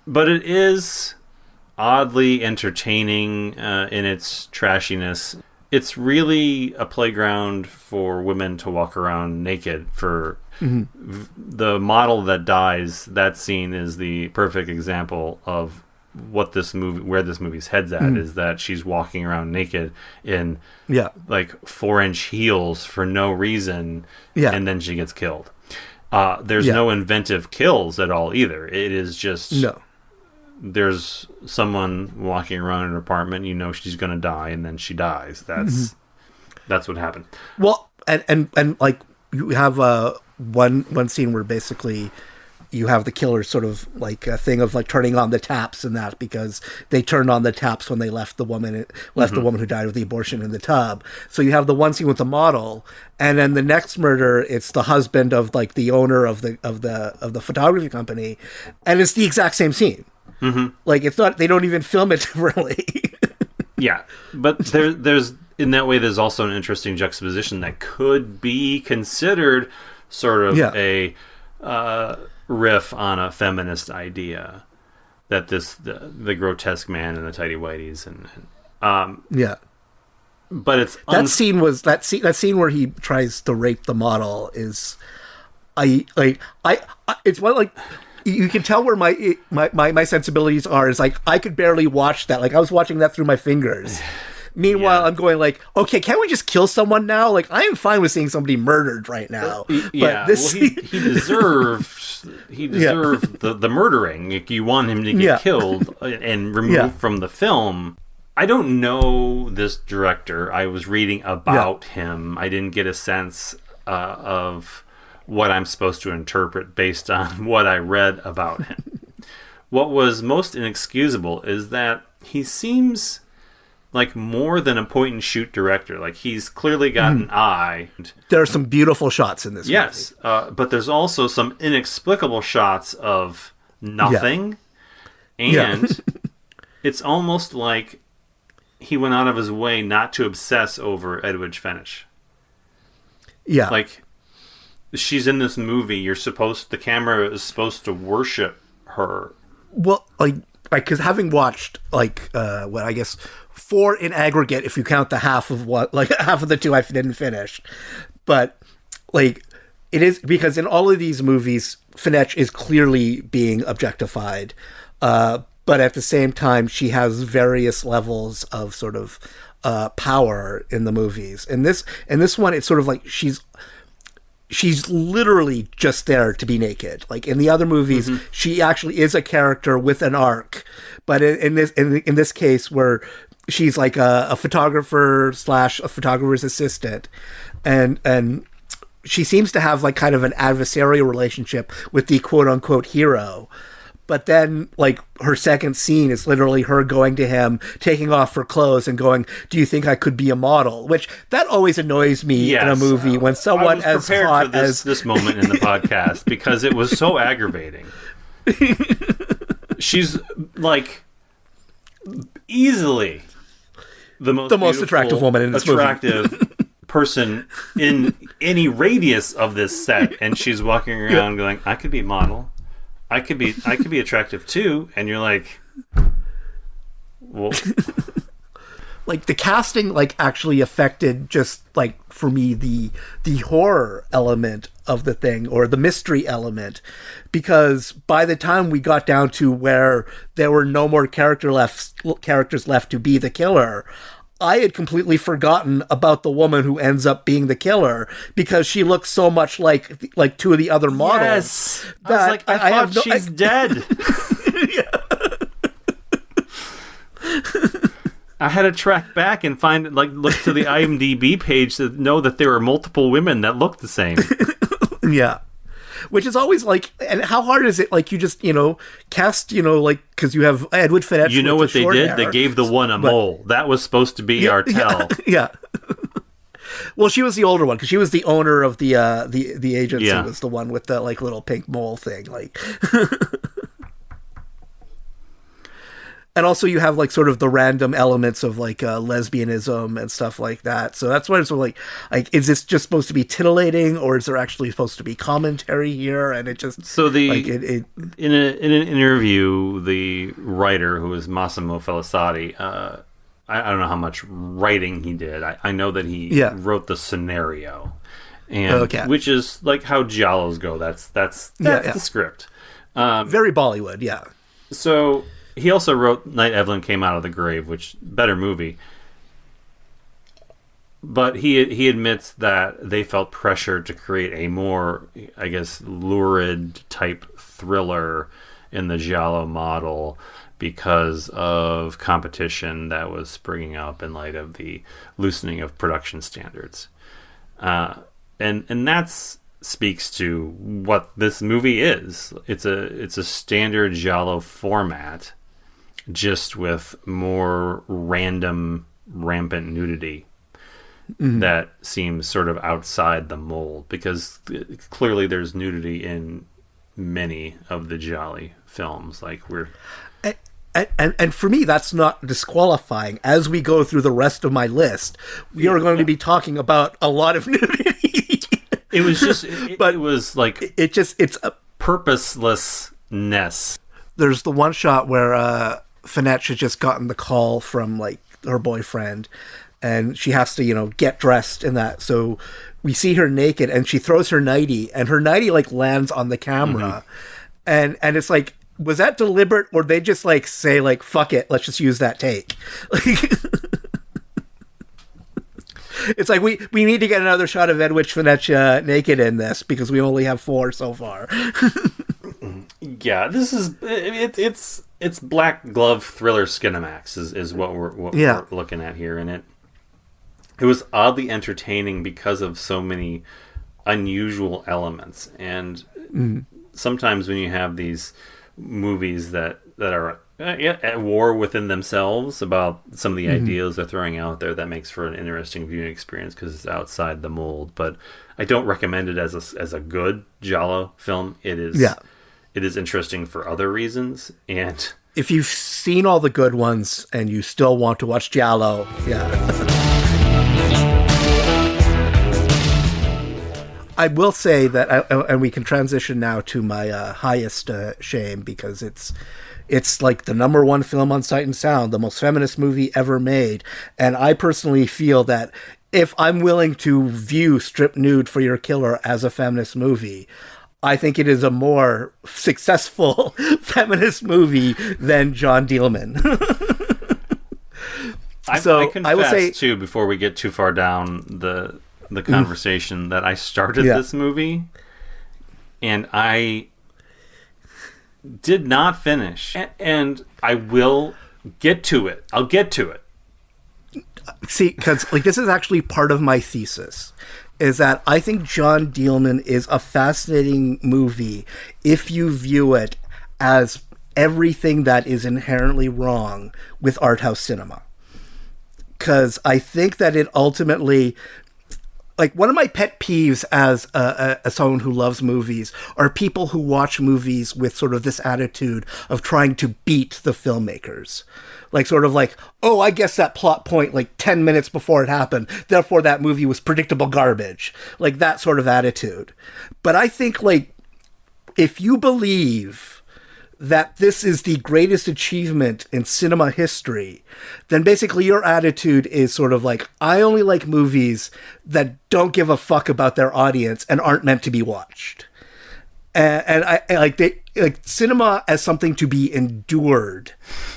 But it is oddly entertaining in its trashiness. It's really a playground for women to walk around naked. For the model that dies, that scene is the perfect example of what this movie, where this movie's head's at, is that she's walking around naked in like 4-inch heels for no reason, and then she gets killed. There's no inventive kills at all either. It is just there's someone walking around in her apartment, you know she's going to die, and then she dies. That's what happened. Well, and like, you have one scene where basically you have the killer sort of like a thing of like turning on the taps and that, because they turned on the taps when they left the woman who died of the abortion in the tub. So you have the one scene with the model, and then the next murder, it's the husband of like the owner of the photography company, and it's the exact same scene. Like, it's not, they don't even film it differently. Yeah, but there's in that way, there's also an interesting juxtaposition that could be considered sort of a riff on a feminist idea, that the grotesque man in the tidy whities and but it's that scene where he tries to rape the model is it's one, like, you can tell where my sensibilities are. Is like, I could barely watch that. Like, I was watching that through my fingers. Meanwhile, I'm going like, okay, can't we just kill someone now? Like, I am fine with seeing somebody murdered right now. Yeah, but this he deserved the murdering. Like, you want him to get killed and removed from the film. I don't know this director. I was reading about him. I didn't get a sense of what I'm supposed to interpret based on what I read about him. What was most inexcusable is that he seems like more than a point-and-shoot director. Like, he's clearly got an eye. There are some beautiful shots in this movie. Yes, but there's also some inexplicable shots of nothing. And it's almost like he went out of his way not to obsess over Edwidge Fenech. Yeah. Like, she's in this movie. The camera is supposed to worship her. Well, like, because having watched, like, what I guess 4 in aggregate, if you count the half of the 2 I didn't finish, but like, it is because in all of these movies, Fenech is clearly being objectified, but at the same time, she has various levels of sort of power in the movies. In this one, it's sort of like she's literally just there to be naked. Like, in the other movies, she actually is a character with an arc, but in this case, where she's like a photographer / a photographer's assistant, and she seems to have like kind of an adversarial relationship with the quote unquote hero. But then, like, her second scene is literally her going to him, taking off her clothes and going, "Do you think I could be a model?" Which, that always annoys me in a movie when someone as hot for this moment in the podcast, because it was so aggravating. She's, like, easily the most attractive woman in this movie. person in any radius of this set, and she's walking around going, "I could be a model. I could be attractive too," and you're like, well, like, the casting like actually affected, just like, for me, the horror element of the thing, or the mystery element, because by the time we got down to where there were no more characters left to be the killer, I had completely forgotten about the woman who ends up being the killer, because she looks so much like 2 of the other models. Yes, I was like, I thought she's dead. I had to track back and look to the IMDb page to know that there were multiple women that looked the same. Yeah. Which is always like, and how hard is it? Like, you just, cast, like, because you have Edwidge Fenech. You know what they did? They gave the one a mole. That was supposed to be Artel. Yeah. Well, she was the older one, because she was the owner of the agency. Yeah. Was the one with the, like, little pink mole thing. Like, and also you have, like, sort of the random elements of, like, lesbianism and stuff like that. So that's why it's sort of like, is this just supposed to be titillating, or is there actually supposed to be commentary here? And it just... So in an interview, the writer, who is Massimo Felicati, I don't know how much writing he did. I know that he wrote the scenario, and which is like how giallos go. That's the script. Very Bollywood, yeah. So... He also wrote Night Evelyn Came Out of the Grave, which, better movie. But he admits that they felt pressure to create a more, I guess, lurid type thriller in the giallo model because of competition that was springing up in light of the loosening of production standards. And that's speaks to what this movie is. It's a standard giallo format, just with more random, rampant nudity that seems sort of outside the mold, because clearly there's nudity in many of the giallo films. Like we're... And for me, that's not disqualifying. As we go through the rest of my list, we are going to be talking about a lot of nudity. It was just, it was like, it's a purposelessness. There's the one shot where Fenech has just gotten the call from like her boyfriend, and she has to, get dressed in that. So we see her naked, and she throws her nightie, and her nightie like lands on the camera, and it's like, was that deliberate, or they just like say like, fuck it, let's just use that take? It's like we need to get another shot of Edwidge Fenech naked in this, because we only have 4 so far. Yeah, this is it's black glove thriller Skinamax is what we're looking at here, and it was oddly entertaining because of so many unusual elements. And sometimes when you have these movies that are at war within themselves about some of the ideas they're throwing out there, that makes for an interesting viewing experience because it's outside the mold. But I don't recommend it as a good giallo film. It is interesting for other reasons, and if you've seen all the good ones and you still want to watch giallo, I will say that, and we can transition now to my highest shame, because it's like the number 1 film on Sight and Sound, the most feminist movie ever made. And I personally feel that if I'm willing to view Strip Nude for Your Killer as a feminist movie, I think it is a more successful feminist movie than John Dielman. I confess, say, too, before we get too far down the conversation, that I started this movie and I did not finish, and I will get to it. I'll get to it. See, because like this is actually part of my thesis, is that I think John Dielman is a fascinating movie if you view it as everything that is inherently wrong with art house cinema. Because I think that it ultimately... Like, one of my pet peeves as someone who loves movies are people who watch movies with sort of this attitude of trying to beat the filmmakers. Like, sort of like, oh, I guess that plot point, like, 10 minutes before it happened, therefore that movie was predictable garbage. Like, that sort of attitude. But I think, like, if you believe that this is the greatest achievement in cinema history, then basically your attitude is sort of like, I only like movies that don't give a fuck about their audience and aren't meant to be watched. And I like cinema as something to be endured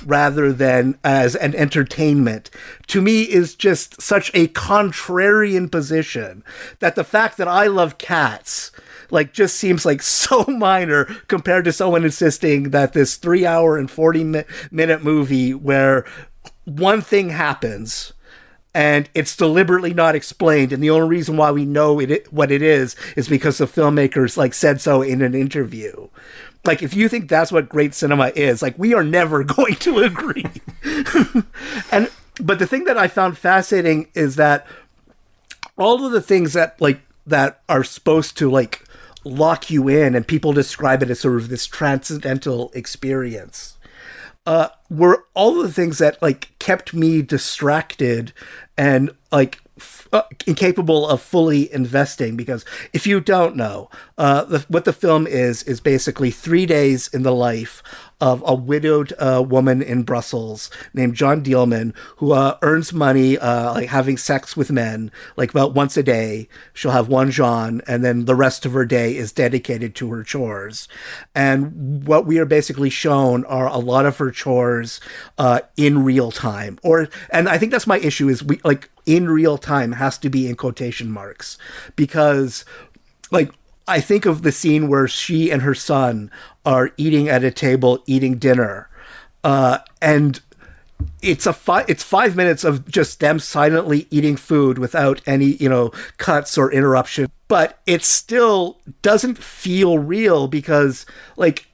rather than as an entertainment, to me is just such a contrarian position that the fact that I love Cats like just seems like so minor compared to someone insisting that this 3 hour and 40-minute movie where one thing happens and it's deliberately not explained, and the only reason why we know what it is because the filmmakers like said so in an interview. Like, if you think that's what great cinema is, like, we are never going to agree. But the thing that I found fascinating is that all of the things that are supposed to like lock you in, and people describe it as sort of this transcendental experience, were all of the things that like kept me distracted and like incapable of fully investing. Because if you don't know, what the film is basically 3 days in the life of a widowed woman in Brussels named John Dielman, who earns money like having sex with men like about once a day. She'll have one Jean, and then the rest of her day is dedicated to her chores. And what we are basically shown are a lot of her chores in real time. And I think that's my issue, is we like in real time has to be in quotation marks, because like I think of the scene where she and her son are eating at a table, eating dinner, and it's 5 minutes of just them silently eating food without any, cuts or interruption. but it still doesn't feel real because, like,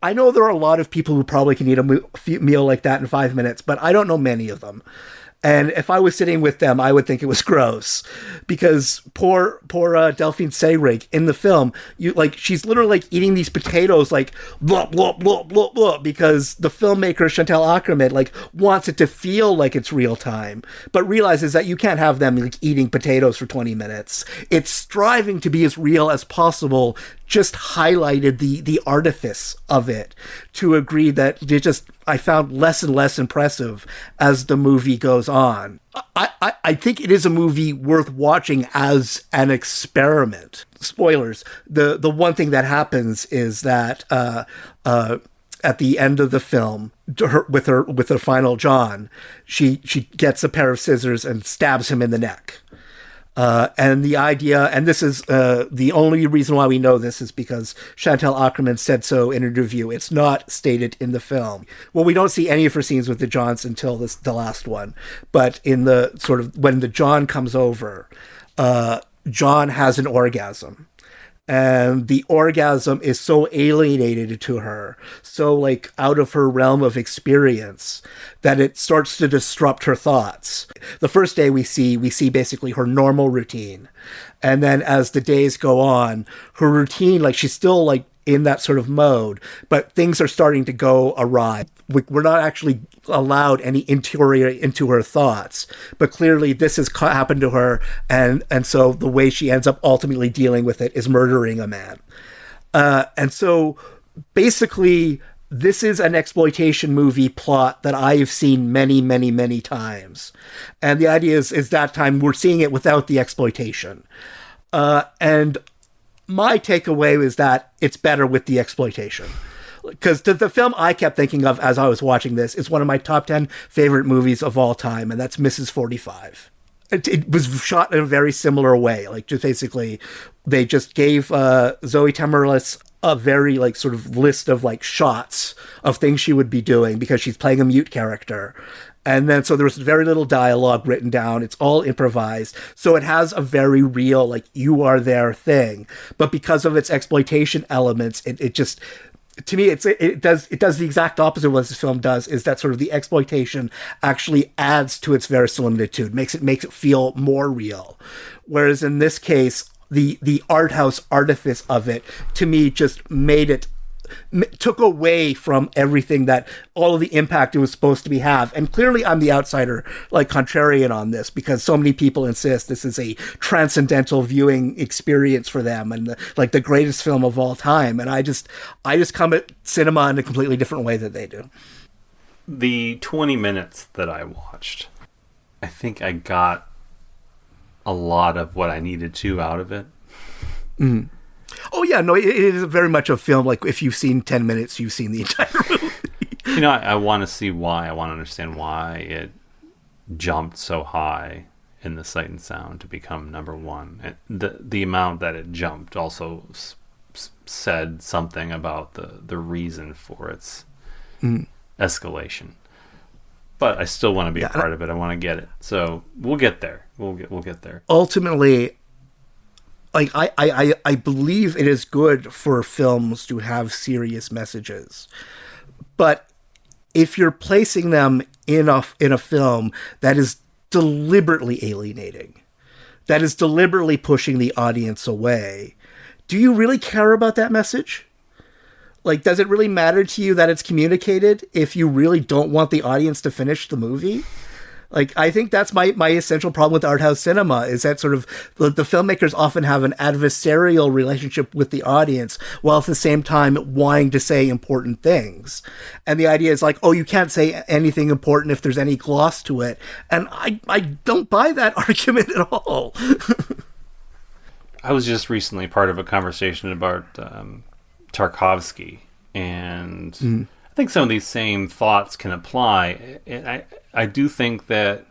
I know there are a lot of people who probably can eat a meal like that in 5 minutes, but I don't know many of them. And if I was sitting with them, I would think it was gross, because poor Delphine Seyrig in the film, she's literally like eating these potatoes like blah blah blah blah blah, because the filmmaker Chantal Akerman like wants it to feel like it's real time, but realizes that you can't have them like eating potatoes for 20 minutes. It's striving to be as real as possible. Just highlighted the artifice of it to agree that I found less and less impressive as the movie goes on. I think it is a movie worth watching as an experiment. Spoilers. The one thing that happens is that at the end of the film, with her final John, she gets a pair of scissors and stabs him in the neck. And the idea, and this is the only reason why we know this, is because Chantal Akerman said so in an interview. It's not stated in the film. Well, we don't see any of her scenes with the Johns until the last one. But in the sort of, when the John comes over, John has an orgasm. And the orgasm is so alienated to her, so like out of her realm of experience, that it starts to disrupt her thoughts. The first day we see basically her normal routine. And then as the days go on, her routine, like she's still like in that sort of mode, but things are starting to go awry. We're not actually allowed any interior into her thoughts, but clearly this has happened to her, and so the way she ends up ultimately dealing with it is murdering a man. And so basically this is an exploitation movie plot that I've seen many, many, many times. And the idea is that time we're seeing it without the exploitation. And my takeaway is that it's better with the exploitation. Because the film I kept thinking of as I was watching this is one of my top 10 favorite movies of all time, and that's Mrs. 45. It was shot in a very similar way. Like, just basically, they just gave Zoe Tamerlis a very, like, sort of list of, like, shots of things she would be doing because she's playing a mute character. And then, so there's very little dialogue written down. It's all improvised. So it has a very real, like, you are there thing. But because of its exploitation elements, it just, to me, it does the exact opposite of what this film does, is that sort of the exploitation actually adds to its verisimilitude, makes it feel more real. Whereas in this case, the art house artifice of it, to me, just took away from everything that all of the impact it was supposed to have. And clearly I'm the outsider, like, contrarian on this, because so many people insist this is a transcendental viewing experience for them and the greatest film of all time. And I just come at cinema in a completely different way that they do. The 20 minutes that I watched, I think I got a lot of what I needed to out of it. Mm. Oh, yeah, no, it is very much a film, like, if you've seen 10 minutes, you've seen the entire movie. You know, I want to see why. I want to understand why it jumped so high in the Sight and Sound to become number one. And the amount that it jumped also said something about the reason for its escalation. But I still want to be a part of it. I want to get it. So we'll get there. We'll get there. Ultimately, like, I believe it is good for films to have serious messages, but if you're placing them in a film that is deliberately alienating, that is deliberately pushing the audience away, do you really care about that message? Like, does it really matter to you that it's communicated if you really don't want the audience to finish the movie? Like, I think that's my essential problem with art house cinema, is that sort of the filmmakers often have an adversarial relationship with the audience while at the same time wanting to say important things. And the idea is like, oh, you can't say anything important if there's any gloss to it. And I don't buy that argument at all. I was just recently part of a conversation about Tarkovsky, and I think some of these same thoughts can apply. And I do think that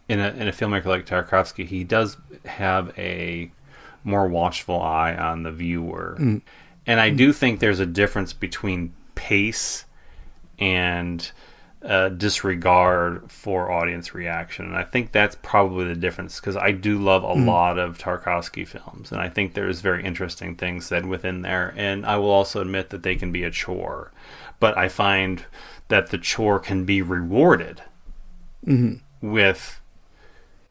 in a filmmaker like Tarkovsky, he does have a more watchful eye on the viewer. And I do think there's a difference between pace and disregard for audience reaction. And I think that's probably the difference, because I do love a lot of Tarkovsky films, and I think there's very interesting things said within there, and I will also admit that they can be a chore, but I find that the chore can be rewarded with,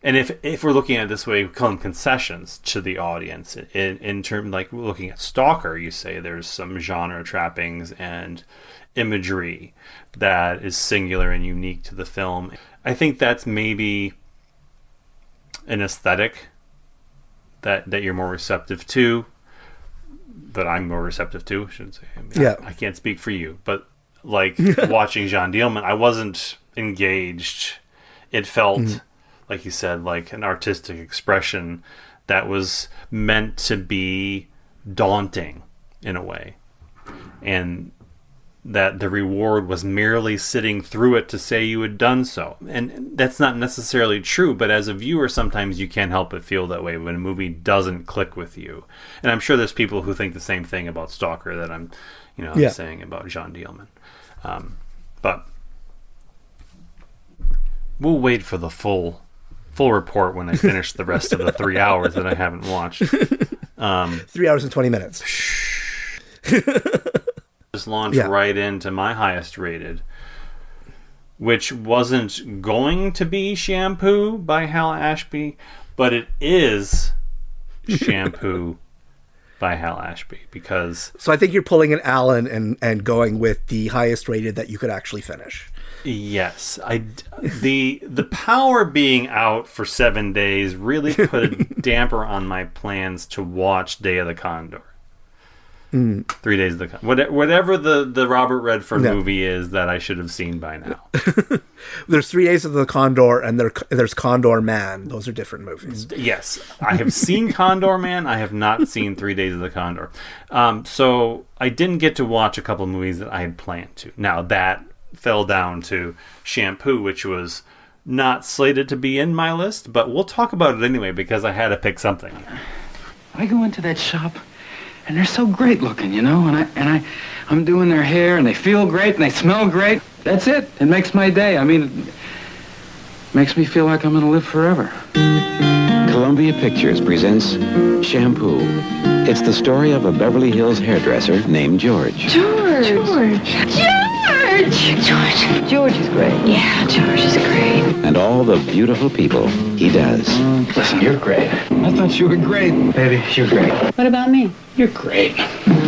and if we're looking at it this way, we call them concessions to the audience in terms, like looking at Stalker, you say there's some genre trappings and imagery that is singular and unique to the film. I think that's maybe an aesthetic that you're more receptive to, that I'm more receptive to, I shouldn't say. I can't speak for you, but like watching Jean Dielman, I wasn't engaged. It felt, like you said, like an artistic expression that was meant to be daunting in a way. And that the reward was merely sitting through it to say you had done so. And that's not necessarily true, but as a viewer, sometimes you can't help but feel that way when a movie doesn't click with you. And I'm sure there's people who think the same thing about Stalker that I'm saying about Jean Dielman. But we'll wait for the full report when I finish the rest of the 3 hours that I haven't watched. 3 hours and 20 minutes. Just launched right into my highest rated, which wasn't going to be Shampoo by Hal Ashby, but it is Shampoo by Hal Ashby, because... So I think you're pulling an Allan and going with the highest rated that you could actually finish. Yes. The power being out for 7 days really put a damper on my plans to watch Day of the Condor. 3 Days of the Condor. Whatever the Robert Redford movie is that I should have seen by now. There's 3 Days of the Condor, and there's Condor Man. Those are different movies. Yes. I have seen Condor Man. I have not seen 3 Days of the Condor. So I didn't get to watch a couple movies that I had planned to. Now, that fell down to Shampoo, which was not slated to be in my list, but we'll talk about it anyway because I had to pick something. I go into that shop, and they're so great looking, you know, and I'm doing their hair, and they feel great, and they smell great. That's it. It makes my day. I mean, it makes me feel like I'm going to live forever. Columbia Pictures presents Shampoo. It's the story of a Beverly Hills hairdresser named George. George is great. Yeah, George is great. And all the beautiful people he does. Listen, you're great. I thought you were great. Baby, you're great. What about me? You're great.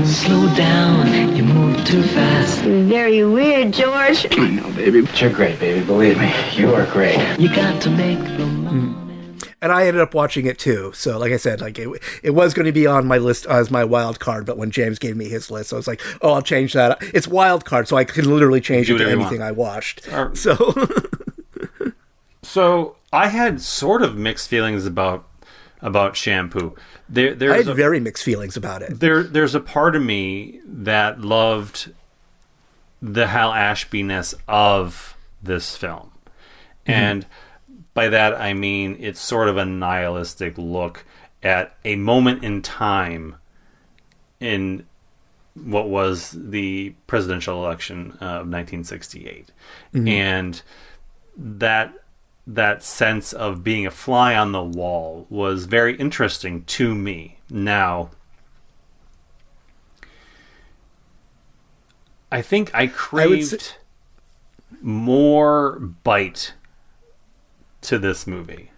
Slow down, you move too fast. Very weird, George. I know, baby. But you're great, baby. Believe me, you are great. You got to make the moment. And I ended up watching it too. So, like I said, like it was going to be on my list as my wild card, but when James gave me his list, I was like, "Oh, I'll change that. It's wild card, so I can literally change it to anything I watched." So I had sort of mixed feelings about Shampoo. I had very mixed feelings about it. There's a part of me that loved the Hal Ashby-ness of this film, and by that I mean it's sort of a nihilistic look at a moment in time in what was the presidential election of 1968, and that sense of being a fly on the wall was very interesting to me. Now, I think I craved more bite to this movie.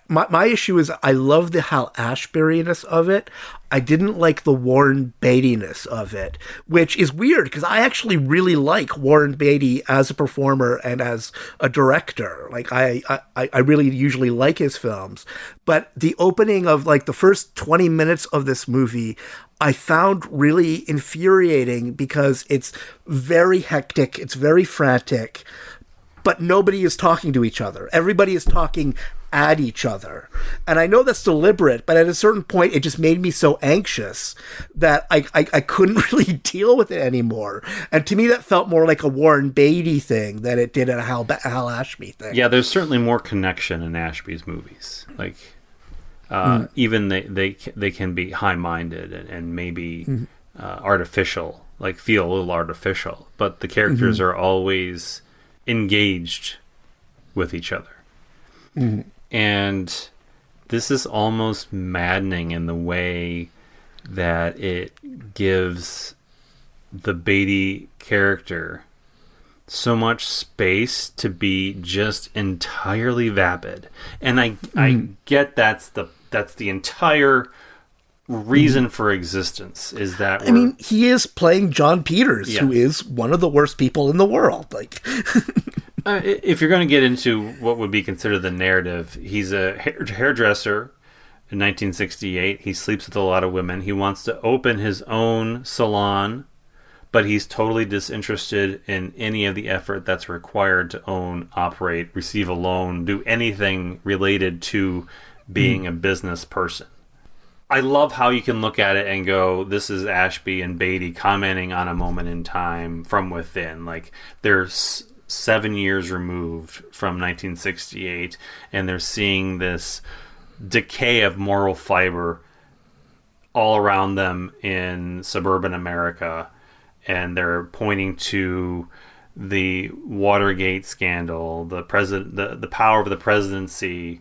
My issue is I love the Hal Ashbury-ness of it. I didn't like the Warren Beatty-ness of it, which is weird because I actually really like Warren Beatty as a performer and as a director. Like I really usually like his films, but the opening of like the first 20 minutes of this movie I found really infuriating because it's very hectic, it's very frantic, but nobody is talking to each other. Everybody is talking at each other. And I know that's deliberate, but at a certain point, it just made me so anxious that I couldn't really deal with it anymore. And to me, that felt more like a Warren Beatty thing than it did a Hal Ashby thing. Yeah, there's certainly more connection in Ashby's movies. Like, even they can be high-minded and maybe artificial. like feel a little artificial, but the characters are always engaged with each other. And this is almost maddening in the way that it gives the Beatty character so much space to be just entirely vapid. And I get that's the entire reason for existence, is that he is playing John Peters, who is one of the worst people in the world. Like, if you're going to get into what would be considered the narrative, he's a hairdresser in 1968. He sleeps with a lot of women. He wants to open his own salon, but he's totally disinterested in any of the effort that's required to own, operate, receive a loan, do anything related to being a business person. I love how you can look at it and go, this is Ashby and Beatty commenting on a moment in time from within. Like, they're 7 years removed from 1968, and they're seeing this decay of moral fiber all around them in suburban America. And they're pointing to the Watergate scandal, the power of the presidency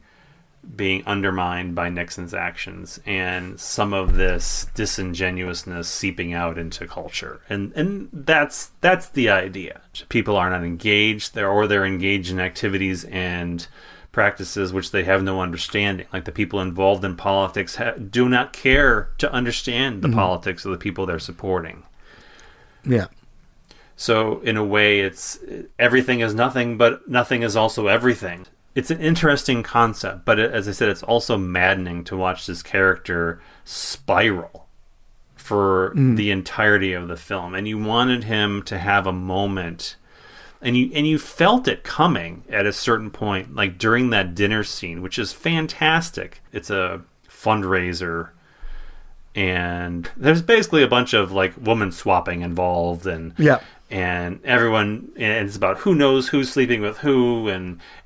being undermined by Nixon's actions, and some of this disingenuousness seeping out into culture. And that's the idea. People are not engaged, they're engaged in activities and practices which they have no understanding. Like, the people involved in politics do not care to understand the politics of the people they're supporting. Yeah. So in a way, it's everything is nothing, but nothing is also everything. It's an interesting concept, but as I said, it's also maddening to watch this character spiral for the entirety of the film. And you wanted him to have a moment, and you felt it coming at a certain point, like during that dinner scene, which is fantastic. It's a fundraiser, and there's basically a bunch of like woman swapping involved, and everyone, and it's about who knows who's sleeping with who,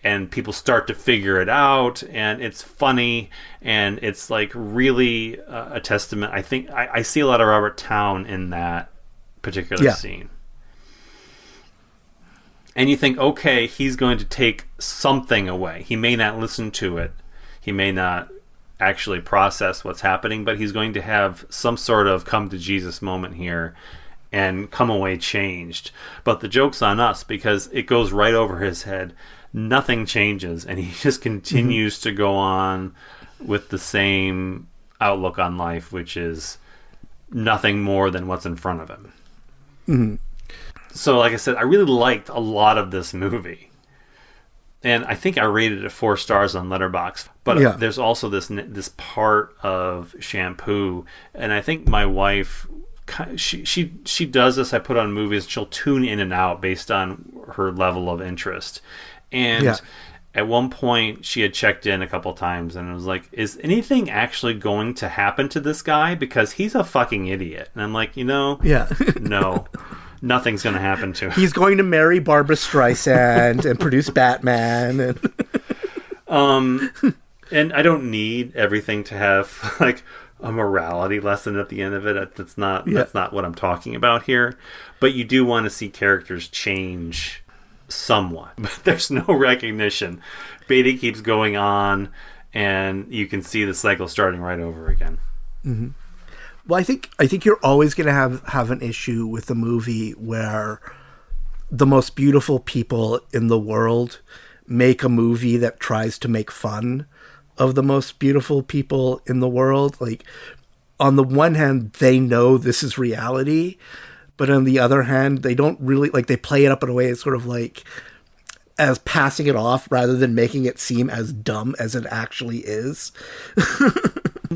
and people start to figure it out, and it's funny, and it's like really a testament. I think I see a lot of Robert Towne in that particular scene. And you think, okay, he's going to take something away. He may not listen to it. He may not actually process what's happening, but he's going to have some sort of come to Jesus moment here and come away changed. But the joke's on us, because it goes right over his head. Nothing changes, and he just continues to go on with the same outlook on life, which is nothing more than what's in front of him. So, like I said, I really liked a lot of this movie. And I think I rated it 4 stars on Letterboxd. But there's also this part of Shampoo, and I think my wife, she does this. I put on movies, she'll tune in and out based on her level of interest. And at one point, she had checked in a couple times and was like, is anything actually going to happen to this guy? Because he's a fucking idiot. And I'm like, no. Nothing's going to happen to him. He's going to marry Barbra Streisand and produce Batman. And I don't need everything to have like a morality lesson at the end of it. That's not what I'm talking about here. But you do want to see characters change somewhat. But there's no recognition. Beatty keeps going on, and you can see the cycle starting right over again. Well, I think you're always going to have an issue with a movie where the most beautiful people in the world make a movie that tries to make fun of the most beautiful people in the world. Like, on the one hand, they know this is reality, but on the other hand, they don't really, like, they play it up in a way it's sort of like as passing it off rather than making it seem as dumb as it actually is.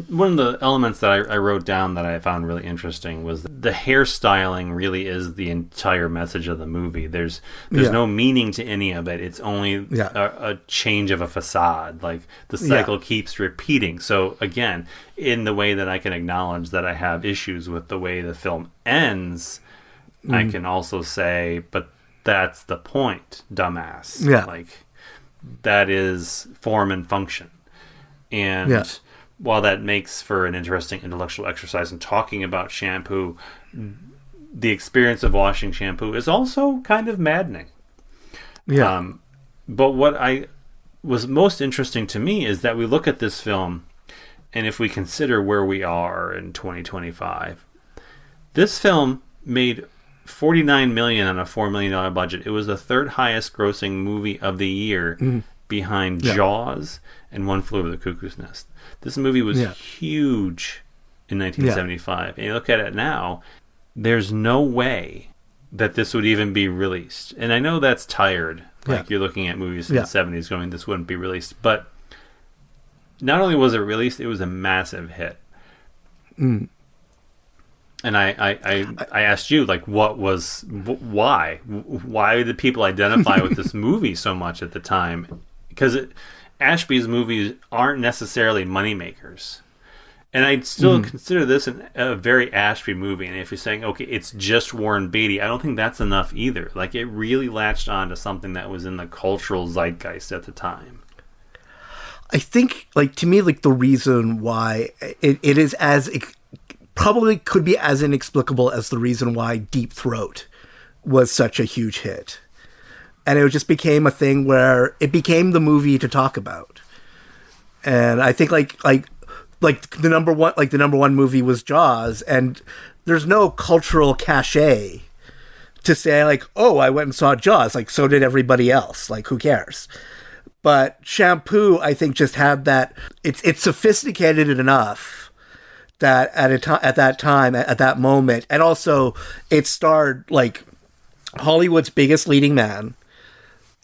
One of the elements that I wrote down that I found really interesting was the hairstyling really is the entire message of the movie. There's no meaning to any of it. It's only a change of a facade. Like, the cycle keeps repeating. So again, in the way that I can acknowledge that I have issues with the way the film ends, I can also say, but that's the point, dumbass. Like, that is form and function. And while that makes for an interesting intellectual exercise in talking about Shampoo, the experience of washing shampoo is also kind of maddening. Yeah. But what was most interesting to me is that we look at this film, and if we consider where we are in 2025, this film made $49 million on a $4 million budget. It was the third highest grossing movie of the year, behind Jaws and One Flew Over the Cuckoo's Nest. This movie was huge in 1975. And you look at it now, there's no way that this would even be released. And I know that's tired. Like, you're looking at movies in the 70s going, this wouldn't be released. But not only was it released, it was a massive hit. And I asked you, like, why did people identify with this movie so much at the time? Because Ashby's movies aren't necessarily moneymakers. And I'd still consider this a very Ashby movie. And if you're saying, okay, it's just Warren Beatty, I don't think that's enough either. Like, it really latched on to something that was in the cultural zeitgeist at the time. I think, like, to me, like, the reason why it is probably could be as inexplicable as the reason why Deep Throat was such a huge hit. And it just became a thing where it became the movie to talk about. And I think like the number one movie was Jaws, and there's no cultural cachet to say, like, oh, I went and saw Jaws, like, so did everybody else, like, who cares? But Shampoo, I think, just had that, it's sophisticated enough that at that moment, and also it starred, like, Hollywood's biggest leading man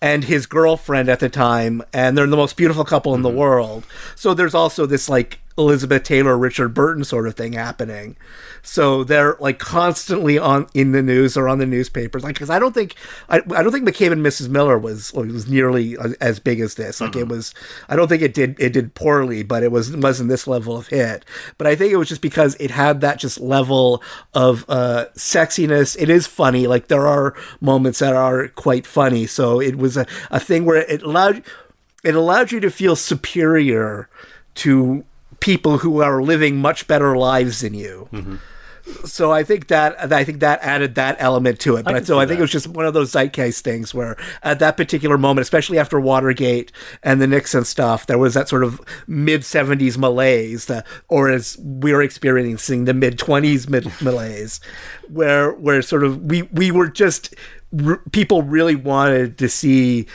and his girlfriend at the time, and they're the most beautiful couple in the world. So there's also this, like, Elizabeth Taylor, Richard Burton sort of thing happening. So they're, like, constantly in the news or on the newspapers. Like, because I don't think McCabe and Mrs. Miller was nearly as big as this. Like, it was. I don't think it did poorly, but it wasn't this level of hit. But I think it was just because it had that just level of sexiness. It is funny. Like, there are moments that are quite funny. So it was a thing where it allowed you to feel superior to people who are living much better lives than you. So I think that added that element to it. But I think it was just one of those zeitgeist things where at that particular moment, especially after Watergate and the Nixon stuff, there was that sort of mid-70s malaise, or as we were experiencing, the mid-20s malaise, where sort of we were just... people really wanted to see,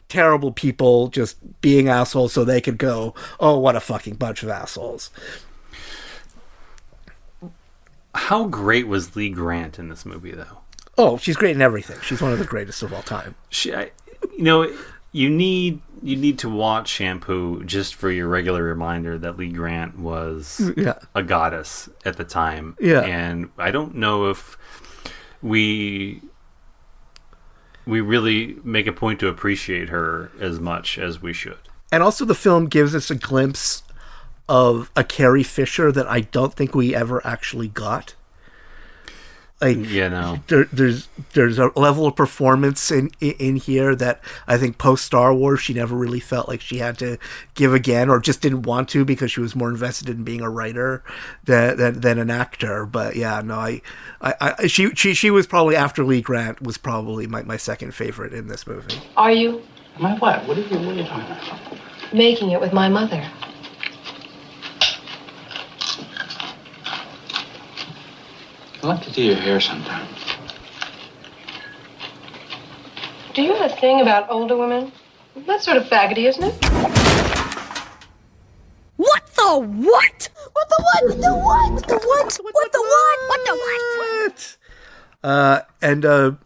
terrible people just being assholes so they could go, oh, what a fucking bunch of assholes. How great was Lee Grant in this movie, though? Oh, she's great in everything. She's one of the greatest of all time. You need to watch Shampoo just for your regular reminder that Lee Grant was a goddess at the time. Yeah. And I don't know if we really make a point to appreciate her as much as we should. And also the film gives us a glimpse of a Carrie Fisher that I don't think we ever actually got. Like, there's a level of performance in here that I think post Star Wars she never really felt like she had to give again, or just didn't want to because she was more invested in being a writer than an actor. But yeah, no, she was probably, after Lee Grant, was probably my second favorite in this movie. Are you? My what? What are you talking about? Making it with my mother. I like to do your hair sometimes. Do you have a thing about older women? That's sort of faggoty, isn't it? What the what? What the what? The what? The what? What the what? What the what? And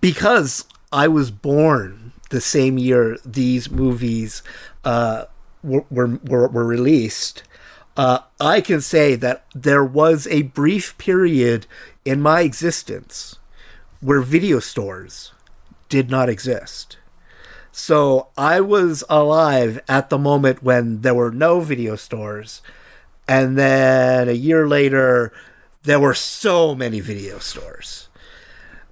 because I was born the same year these movies were released, I can say that there was a brief period in my existence where video stores did not exist. So I was alive at the moment when there were no video stores, and then a year later, there were so many video stores.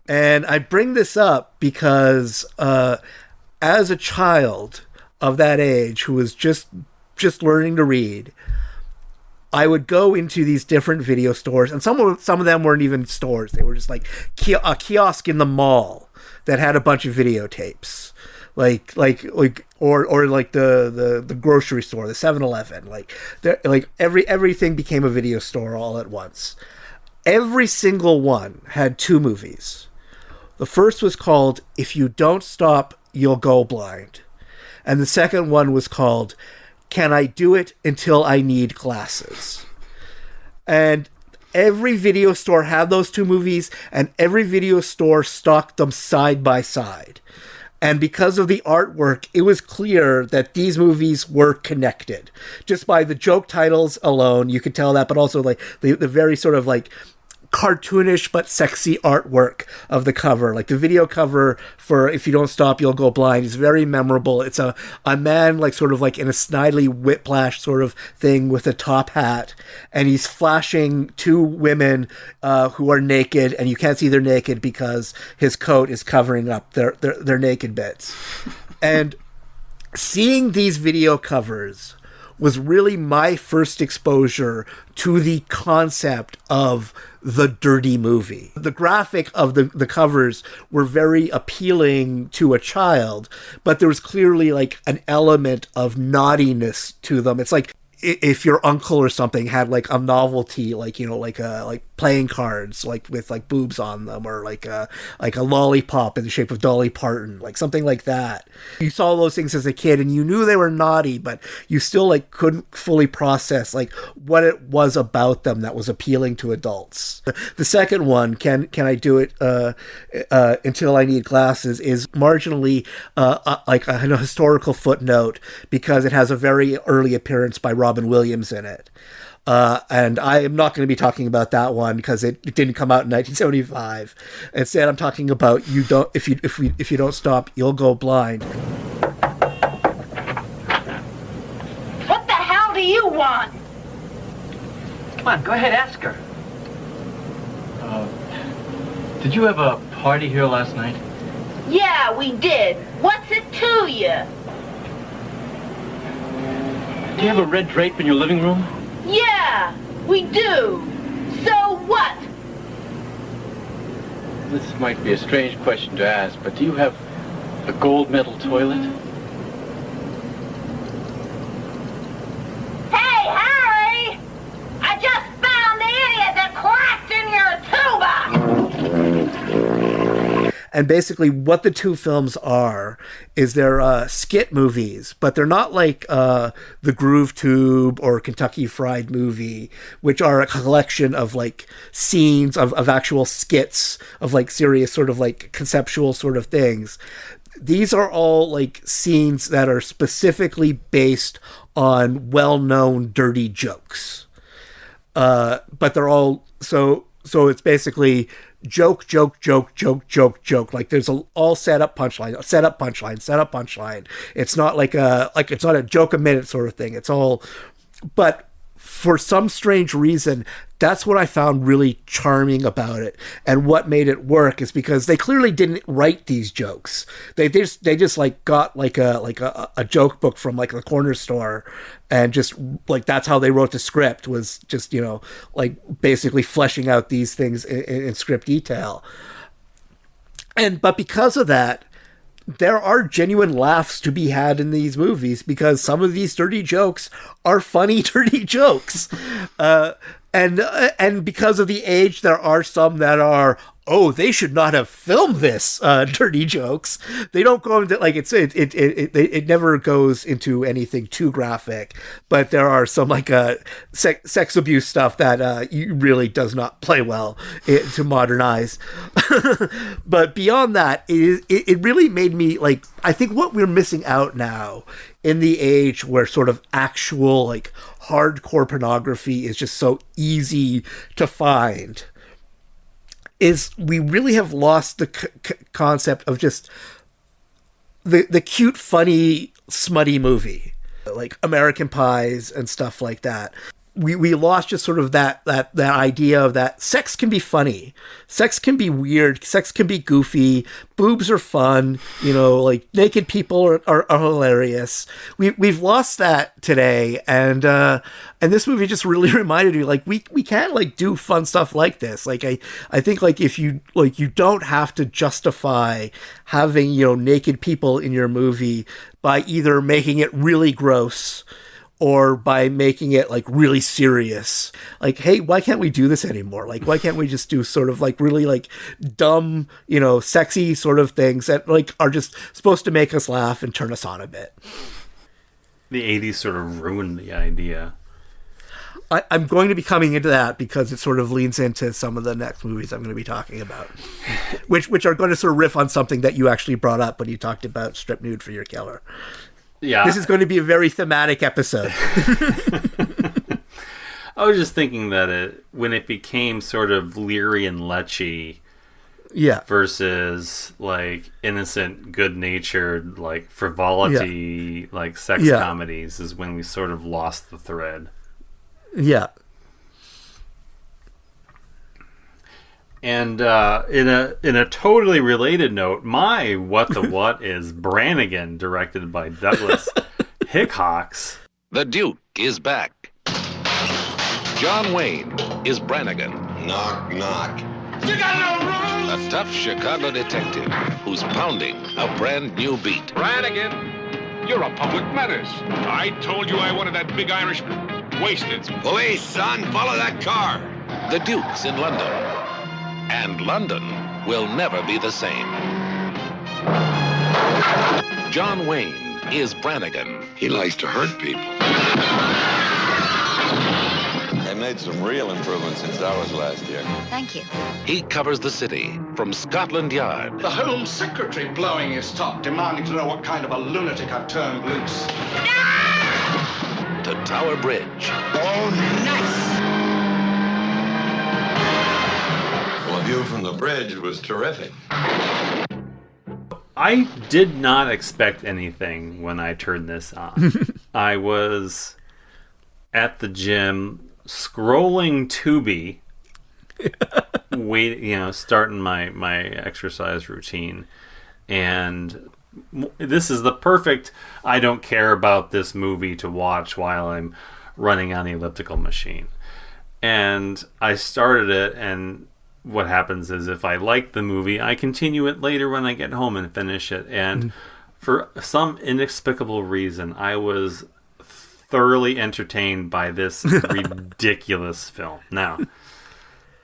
And I bring this up because as a child of that age who was just learning to read, I would go into these different video stores, and some of them weren't even stores. They were just like a kiosk in the mall that had a bunch of videotapes, like the grocery store, the 7-Eleven, everything became a video store all at once. Every single one had 2 movies. The first was called If You Don't Stop, You'll Go Blind. And the second one was called Can I Do It Until I Need Glasses? And every video store had those 2 movies, and every video store stocked them side by side. And because of the artwork, it was clear that these movies were connected. Just by the joke titles alone, you could tell that, but also like the very sort of like cartoonish but sexy artwork of the cover. Like the video cover for If You Don't Stop, You'll Go Blind is very memorable. It's a man like sort of like in a Snidely Whiplash sort of thing with a top hat, and he's flashing 2 women who are naked, and you can't see they're naked because his coat is covering up their naked bits. And seeing these video covers was really my first exposure to the concept of the dirty movie. The graphic of the covers were very appealing to a child, but there was clearly like an element of naughtiness to them. It's like if your uncle or something had like a novelty, like, you know, like playing cards, like with like boobs on them, or like a lollipop in the shape of Dolly Parton, like something like that. You saw those things as a kid and you knew they were naughty, but you still like couldn't fully process like what it was about them that was appealing to adults. The second one, Can I Do It Until I Need Glasses, is marginally like a historical footnote because it has a very early appearance by Robin Williams in it. And I am not going to be talking about that one because it didn't come out in 1975. Instead, I'm talking about If you don't stop, you'll go blind. What the hell do you want? Come on, go ahead, ask her. Did you have a party here last night? Yeah, we did. What's it to you? Do you have a red drape in your living room? Yeah, we do. So what? This might be a strange question to ask, but do you have a gold medal toilet? Hey, Harry! I just found the idiot that cracked in your tuba! And basically what the 2 films are is they're skit movies, but they're not like The Groove Tube or Kentucky Fried Movie, which are a collection of like scenes of actual skits of like serious sort of like conceptual sort of things. These are all like scenes that are specifically based on well-known dirty jokes. But they're all so it's basically joke. Like there's all set up punchline. It's not like it's not a joke a minute sort of thing. It's all, but for some strange reason, that's what I found really charming about it, and what made it work is because they clearly didn't write these jokes. They just like got like a joke book from like the corner store, and just like that's how they wrote the script, was just, you know, like basically fleshing out these things in script detail. But because of that, there are genuine laughs to be had in these movies because some of these dirty jokes are funny dirty jokes. And because of the age, there are some that are, oh, they should not have filmed this, dirty jokes. They don't go into like it never goes into anything too graphic, but there are some like sex abuse stuff that really does not play well to modernize. But beyond that, it really made me like, I think what we're missing out now in the age where sort of actual like hardcore pornography is just so easy to find, is we really have lost the concept of just the cute, funny, smutty movie, like American Pies and stuff like that. we lost just sort of that idea of that sex can be funny, sex can be weird, sex can be goofy, boobs are fun, like naked people are hilarious. We've lost that today, and this movie just really reminded me, like, we can't like do fun stuff like this. Like I think like if you like, you don't have to justify having naked people in your movie by either making it really gross or by making it like really serious. Like, hey, why can't we do this anymore? Like, why can't we just do sort of like really like dumb, sexy sort of things that like are just supposed to make us laugh and turn us on a bit? The 80s sort of ruined the idea. I'm going to be coming into that because it sort of leans into some of the next movies I'm going to be talking about, which are going to sort of riff on something that you actually brought up when you talked about Strip Nude for Your Killer. Yeah. This is going to be a very thematic episode. I was just thinking that when it became sort of leery and lechy, versus like innocent, good-natured, like frivolity, like sex comedies, is when we sort of lost the thread. Yeah. And in a totally related note, my What the What is Brannigan, directed by Douglas Hickox. The Duke is back. John Wayne is Brannigan. Knock, knock. You got no rules! A tough Chicago detective who's pounding a brand new beat. Brannigan, you're a public menace. I told you I wanted that big Irishman. Wasted. Police, son, follow that car. The Duke's in London. And London will never be the same. John Wayne is Brannigan. He likes to hurt people. They made some real improvements since I was last here. Thank you. He covers the city from Scotland Yard. The Home Secretary blowing his top, demanding to know what kind of a lunatic I've turned loose. To Tower Bridge. Oh, nice! Well, the view from the bridge was terrific. I did not expect anything when I turned this on. I was at the gym scrolling Tubi, starting my exercise routine, and this is the perfect I don't care about this movie to watch while I'm running on the elliptical machine. And I started it, and what happens is if I like the movie, I continue it later when I get home and finish it. And for some inexplicable reason, I was thoroughly entertained by this ridiculous film. Now,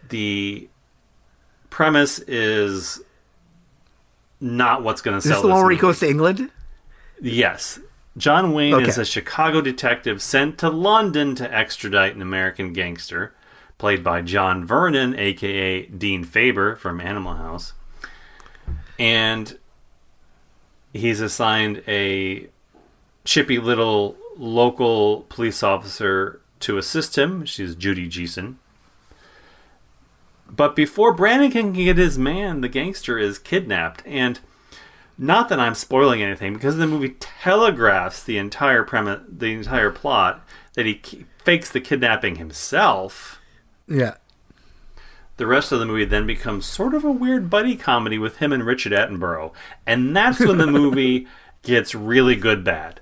the premise is not what's going to sell this. Is this the one where he movie. goes to England? Yes. John Wayne is a Chicago detective sent to London to extradite an American gangster, played by John Vernon, a.k.a. Dean Faber from Animal House. And he's assigned a chippy little local police officer to assist him. She's Judy Geeson. But before Brannigan can get his man, the gangster is kidnapped. And not that I'm spoiling anything, because the movie telegraphs the entire premise, the entire plot, that he fakes the kidnapping himself. Yeah. The rest of the movie then becomes sort of a weird buddy comedy with him and Richard Attenborough. And that's when the movie gets really good bad.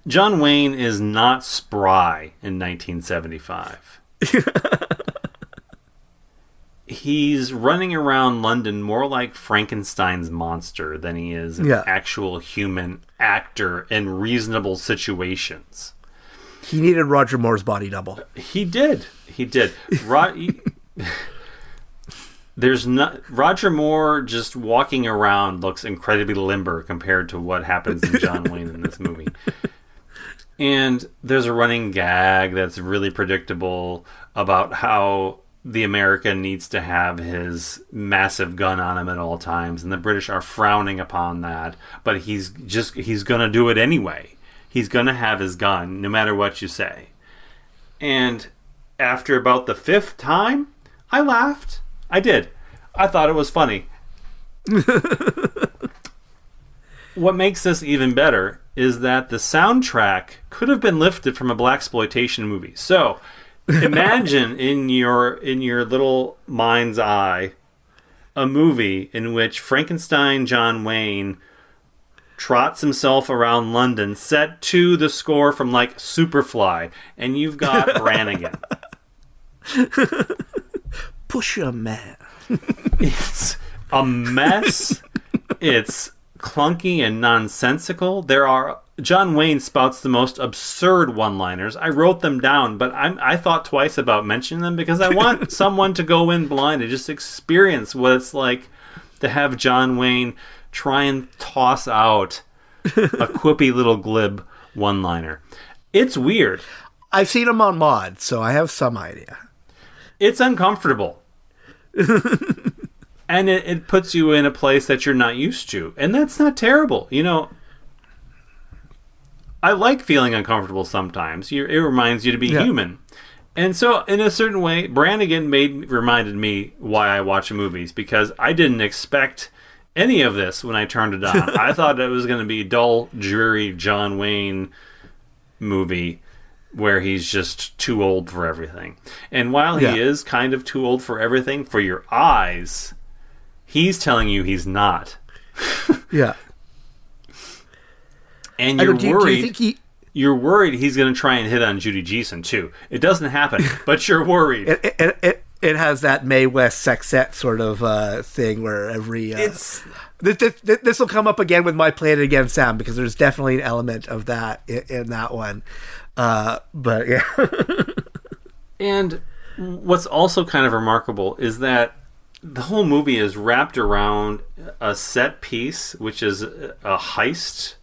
John Wayne is not spry in 1975. He's running around London more like Frankenstein's monster than he is an actual human actor in reasonable situations. He needed Roger Moore's body double. He did. There's not Roger Moore just walking around looks incredibly limber compared to what happens in John Wayne in this movie. And there's a running gag that's really predictable about how the American needs to have his massive gun on him at all times, and the British are frowning upon that, but he's going to do it anyway. He's going to have his gun no matter what you say. And after about the fifth time, I laughed. I did. I thought it was funny. What makes this even better is that the soundtrack could have been lifted from a blaxploitation movie. So, imagine in your little mind's eye a movie in which Frankenstein John Wayne trots himself around London, set to the score from like Superfly, and you've got Brannigan. Pusher Man. It's a mess. It's clunky and nonsensical. John Wayne spouts the most absurd one-liners. I wrote them down, but I thought twice about mentioning them because I want someone to go in blind and just experience what it's like to have John Wayne try and toss out a quippy little glib one-liner. It's weird. I've seen him on Mod, so I have some idea. It's uncomfortable. And it puts you in a place that you're not used to. And that's not terrible. You know, I like feeling uncomfortable sometimes. It reminds you to be human. And so, in a certain way, Brannigan reminded me why I watch movies, because I didn't expect any of this when I turned it on. I thought it was going to be a dull, dreary John Wayne movie where he's just too old for everything. And while he is kind of too old for everything, for your eyes, he's telling you he's not. Yeah. And you're worried. You're worried he's going to try and hit on Judy Geeson too. It doesn't happen, but you're worried. It has that Mae West sexette sort of thing where every this will come up again with My Play It Again, Sam, because there's definitely an element of that in that one. But yeah. And what's also kind of remarkable is that the whole movie is wrapped around a set piece, which is a heist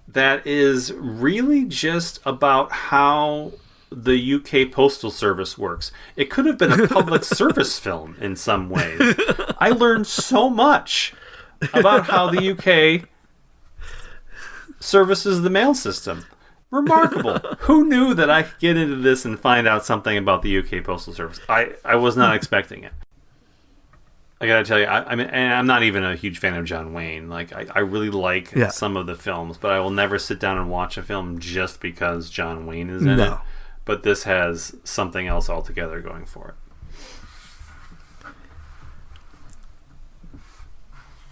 that is really just about how the UK Postal Service works. It could have been a public service film in some ways. I learned so much about how the UK services the mail system. Remarkable. Who knew that I could get into this and find out something about the UK Postal Service? I was not expecting it. I gotta tell you, I mean, and I'm not even a huge fan of John Wayne. Like, I really like some of the films, but I will never sit down and watch a film just because John Wayne is in it. But this has something else altogether going for it.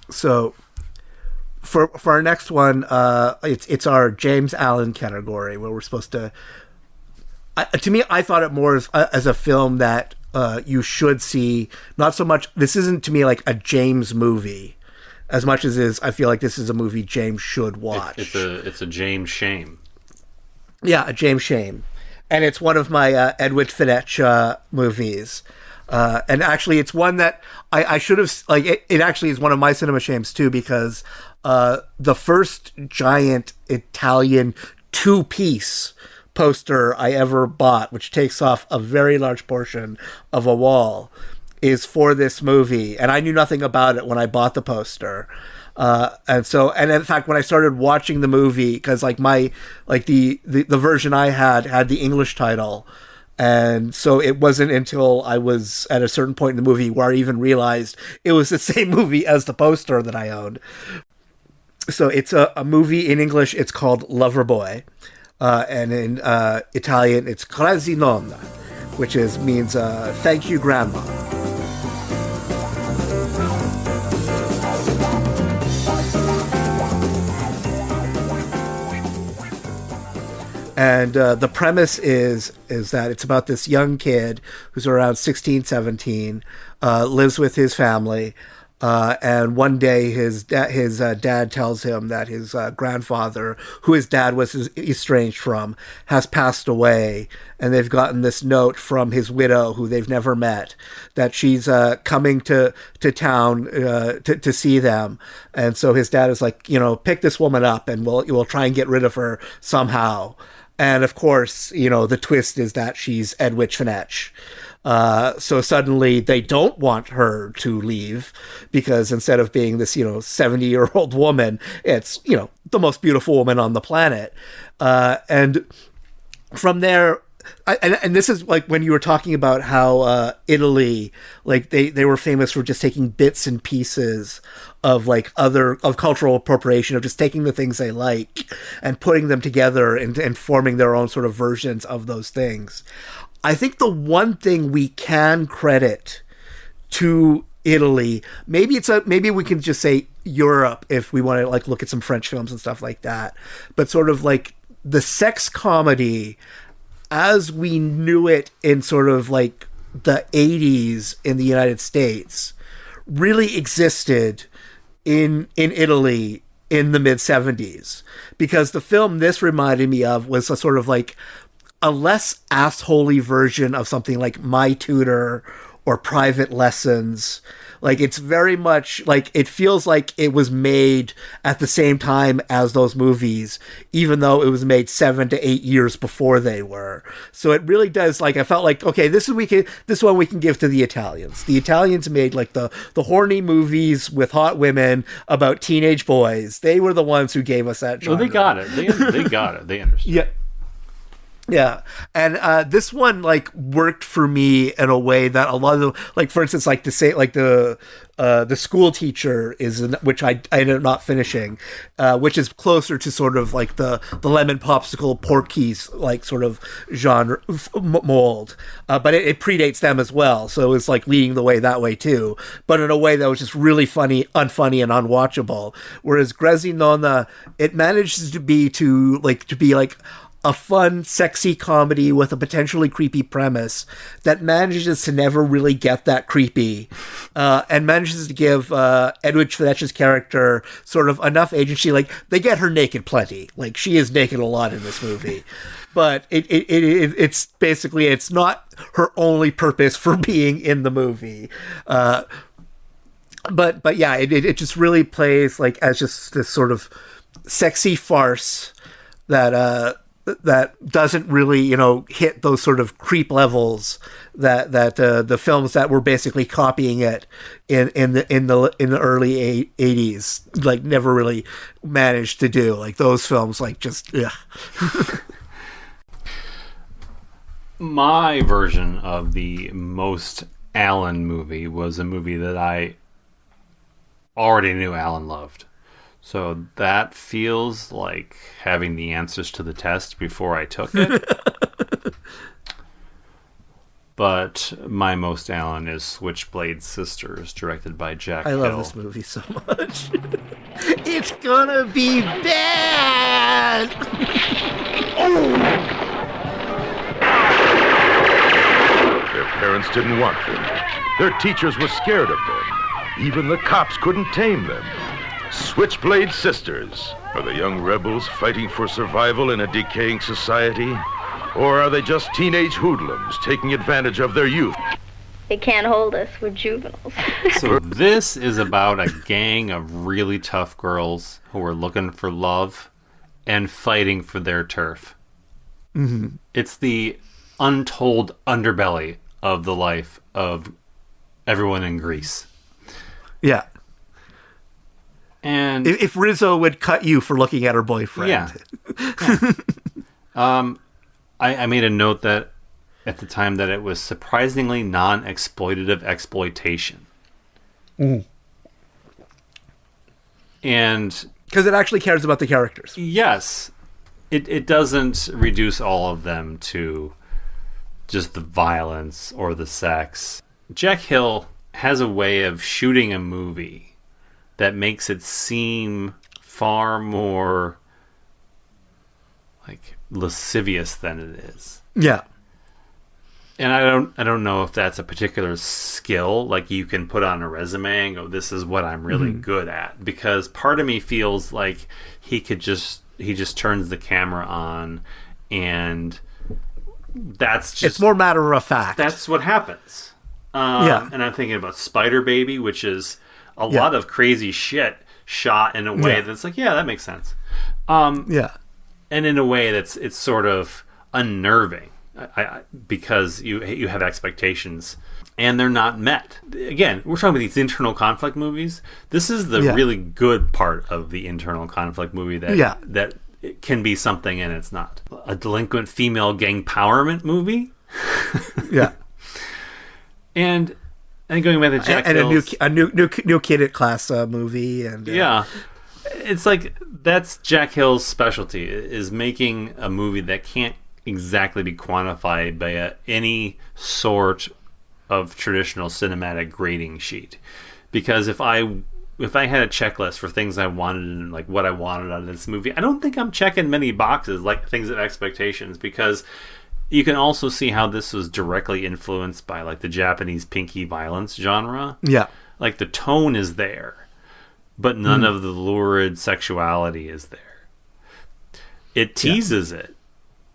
So, for our next one, it's our James Allan category, where we're supposed to. To me, I thought it more as a film that you should see. Not so much. This isn't to me like a James movie, as much as is. I feel like this is a movie James should watch. It's a James Shame. Yeah, a James Shame, and it's one of my Edwidge Fenech movies. And actually, it's one that I should have, like, it actually is one of my cinema shames too, because the first giant Italian two-piece poster I ever bought, which takes off a very large portion of a wall, is for this movie. And I knew nothing about it when I bought the poster. And in fact, when I started watching the movie, because the version I had the English title. And so it wasn't until I was at a certain point in the movie where I even realized it was the same movie as the poster that I owned. So it's a movie in English. It's called Loverboy. And in Italian, it's Grazie Nonna, which means thank you, Grandma. And the premise is that it's about this young kid who's around 16, 17, lives with his family, and one day his dad tells him that his grandfather, who his dad was estranged from, has passed away, and they've gotten this note from his widow, who they've never met, that she's coming to town to see them. And so his dad is like, pick this woman up, and we'll try and get rid of her somehow. And of course, the twist is that she's Edwidge Fenech. So suddenly they don't want her to leave, because instead of being this, 70-year-old woman, it's, the most beautiful woman on the planet. And from there, and this is like when you were talking about how Italy, like they were famous for just taking bits and pieces of like of cultural appropriation, of just taking the things they like and putting them together and forming their own sort of versions of those things. I think the one thing we can credit to Italy, maybe we can just say Europe if we want to like look at some French films and stuff like that, but sort of like the sex comedy as we knew it in sort of like the 80s in the United States really existed in Italy in the mid 70s, because the film this reminded me of was a sort of like a less assholey version of something like My Tutor or Private Lessons. Like, it's very much like, it feels like it was made at the same time as those movies, even though it was made 7 to 8 years before they were. So it really does, like, I felt like, okay, this one we can give to the Italians. The Italians made like the horny movies with hot women about teenage boys. They were the ones who gave us that genre. Well, they got it. They got it. They understood. Yeah. Yeah, and this one like worked for me in a way that a lot of the, like, for instance, like to say like the school teacher which I ended up not finishing, which is closer to sort of like the lemon popsicle Porky's like sort of genre mold, but it predates them as well, so it's like leading the way that way too, but in a way that was just really funny, unfunny, and unwatchable. Whereas Grezi Nonna, it manages to be like a fun, sexy comedy with a potentially creepy premise that manages to never really get that creepy, and manages to give Edwidge Fenech's character sort of enough agency. Like, they get her naked plenty. Like, she is naked a lot in this movie. But it's basically, it's not her only purpose for being in the movie. But yeah, it just really plays like as just this sort of sexy farce that doesn't really, hit those sort of creep levels that the films that were basically copying it in the early 80s like never really managed to do. Like, those films, like, just My version of the most Allan movie was a movie that I already knew Allan loved. So that feels like having the answers to the test before I took it. But my most Allan is Switchblade Sisters, directed by Jack Hill. I love this movie so much. It's gonna be bad! Their parents didn't want them. Their teachers were scared of them. Even the cops couldn't tame them. Switchblade Sisters. Are the young rebels fighting for survival in a decaying society? Or are they just teenage hoodlums taking advantage of their youth? They can't hold us. We're juveniles. So this is about a gang of really tough girls who are looking for love and fighting for their turf. Mm-hmm. It's the untold underbelly of the life of everyone in Greece. Yeah. And if Rizzo would cut you for looking at her boyfriend. Yeah. I made a note that at the time that it was surprisingly non-exploitative exploitation. Mm. And because it actually cares about the characters. Yes. It doesn't reduce all of them to just the violence or the sex. Jack Hill has a way of shooting a movie that makes it seem far more like lascivious than it is. Yeah. And I don't know if that's a particular skill like you can put on a resume and go, this is what I'm really good at, because part of me feels like he just turns the camera on and that's just, it's more matter of fact. That's what happens. Yeah. And I'm thinking about Spider Baby, which is a lot of crazy shit shot in a way that's like, yeah, that makes sense. Yeah. And in a way it's sort of unnerving because you have expectations and they're not met. Again, we're talking about these internal conflict movies. This is the really good part of the internal conflict movie that it can be something and it's not. A delinquent female gang empowerment movie. Yeah. And going back to Jack Hill's, a new kid at class movie, and yeah, it's like that's Jack Hill's specialty, is making a movie that can't exactly be quantified by any sort of traditional cinematic grading sheet. Because if I had a checklist for things I wanted and like what I wanted out of this movie, I don't think I'm checking many boxes like things of expectations, because you can also see how this was directly influenced by like the Japanese pinky violence genre. Yeah. Like the tone is there, but none of the lurid sexuality is there. It teases it.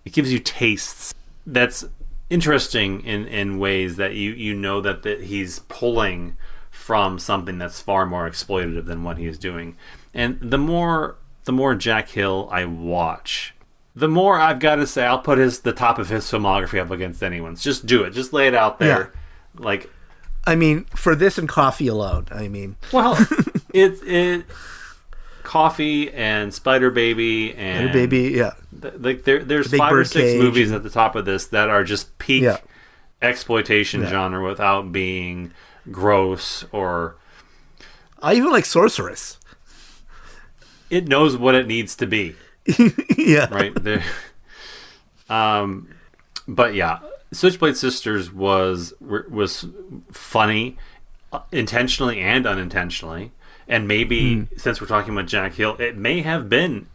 It gives you tastes. That's interesting in ways that you know that he's pulling from something that's far more exploitative than what he is doing. And the more Jack Hill I watch, the more I've got to say I'll put the top of his filmography up against anyone's. Just do it. Just lay it out there. Yeah. Like, I mean, for this and Coffee alone, I mean, well, it Coffee and Spider Baby and yeah. Like there's 5 or 6 movies at the top of this that are just peak exploitation genre without being gross or. I even like Sorceress. It knows what it needs to be. Yeah. Right there. But yeah, Switchblade Sisters was funny, intentionally and unintentionally, and maybe since we're talking about Jack Hill, it may have been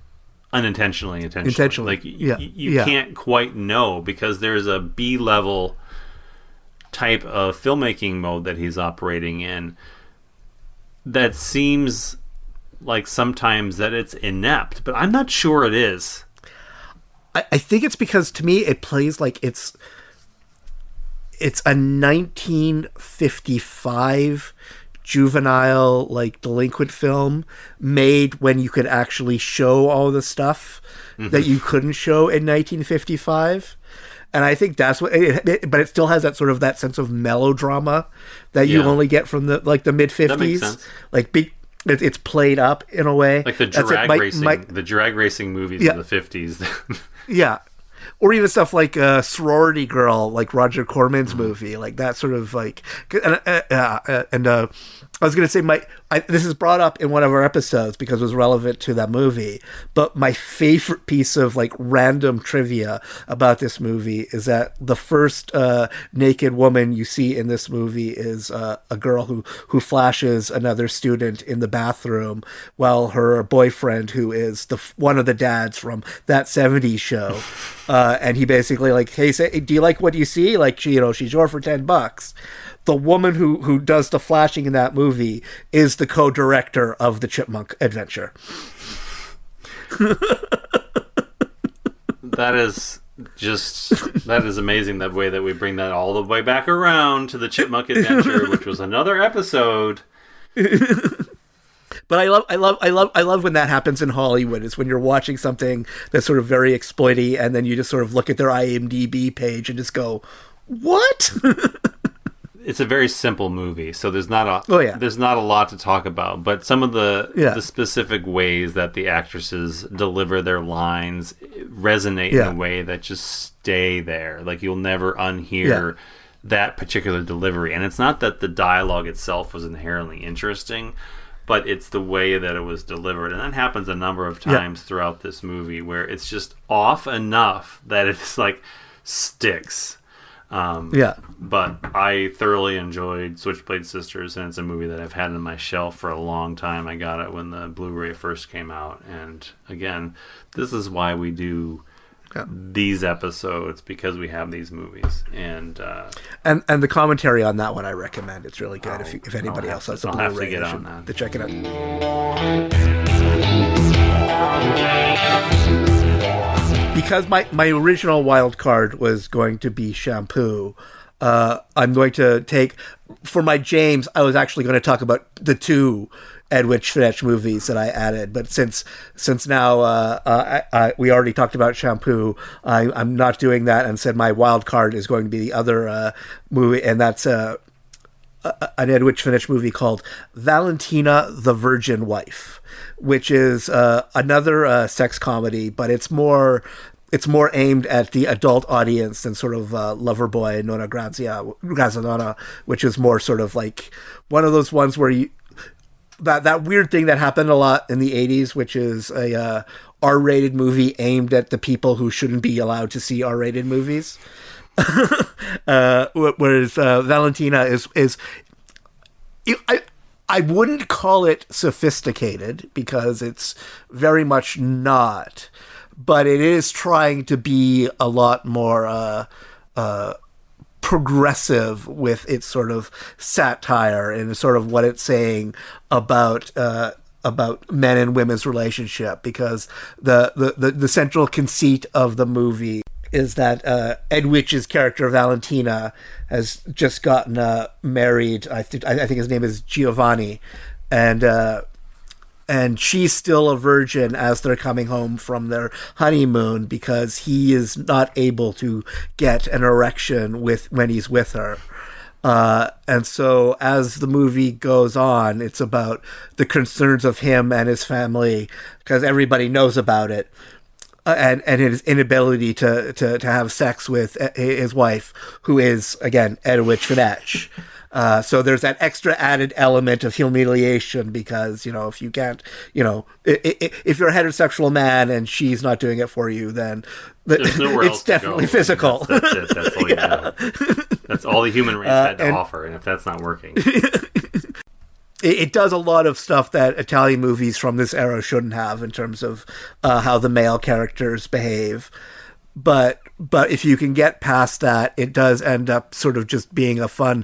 unintentionally intentional. Like you can't quite know, because there's a B-level type of filmmaking mode that he's operating in that seems like sometimes that it's inept, but I'm not sure it is. I think it's because to me it plays like it's a 1955 juvenile like delinquent film made when you could actually show all the stuff that you couldn't show in 1955. And I think that's what but it still has that sort of that sense of melodrama that you only get from the mid 50s. Like it's played up in a way, like the drag racing movies of the 50s. Yeah, or even stuff like Sorority Girl, like Roger Corman's movie, like that sort of like. And I was going to say this is brought up in one of our episodes because it was relevant to that movie. But my favorite piece of like random trivia about this movie is that the first naked woman you see in this movie is a girl who flashes another student in the bathroom while her boyfriend, who is one of the dads from That 70s Show, and he basically like, hey, do you like what you see? Like, she's yours for $10. The woman who does the flashing in that movie is the co-director of the Chipmunk Adventure. That is amazing, that way that we bring that all the way back around to the Chipmunk Adventure, which was another episode. But I love when that happens in Hollywood. Is when you're watching something that's sort of very exploity, and then you just sort of look at their IMDb page and just go, "What?" It's a very simple movie, so there's not a lot to talk about. But some of the specific ways that the actresses deliver their lines resonate in a way that just stay there. Like you'll never unhear that particular delivery. And it's not that the dialogue itself was inherently interesting, but it's the way that it was delivered. And that happens a number of times throughout this movie, where it's just off enough that it's like sticks. But I thoroughly enjoyed Switchblade Sisters, and it's a movie that I've had on my shelf for a long time. I got it when the Blu-ray first came out, and again, this is why we do these episodes, because we have these movies, and the commentary on that one I recommend. It's really good. If anybody else has a Blu-ray, have to get on that to check it out. Because my original wild card was going to be Shampoo, I'm going to take, for my James, I was actually going to talk about the 2 Edwidge Fenech movies that I added. But since now we already talked about Shampoo, I'm not doing that, and said my wild card is going to be the other movie, and that's an Edwidge Fenech movie called Valentina the Virgin Wife, which is another sex comedy, but it's more aimed at the adult audience than sort of Loverboy, Nona Grazia, which is more sort of like one of those ones where that weird thing that happened a lot in the 80s, which is a R-rated movie aimed at the people who shouldn't be allowed to see R-rated movies. Whereas Valentina is I wouldn't call it sophisticated because it's very much not, but it is trying to be a lot more progressive with its sort of satire and sort of what it's saying about men and women's relationship, because the central conceit of the movie is that Edwidge's character Valentina has just gotten married. I think his name is Giovanni, and she's still a virgin as they're coming home from their honeymoon because he is not able to get an erection when he's with her. And so as the movie goes on, it's about the concerns of him and his family because everybody knows about it. And his inability to have sex with his wife, who is, again, Edwidge Fenech. So there's that extra added element of humiliation because, if you can't, if you're a heterosexual man and she's not doing it for you, then it's definitely physical. That's it. That's all you know. That's all the human race had to offer, and if that's not working... It does a lot of stuff that Italian movies from this era shouldn't have in terms of how the male characters behave. But if you can get past that, it does end up sort of just being a fun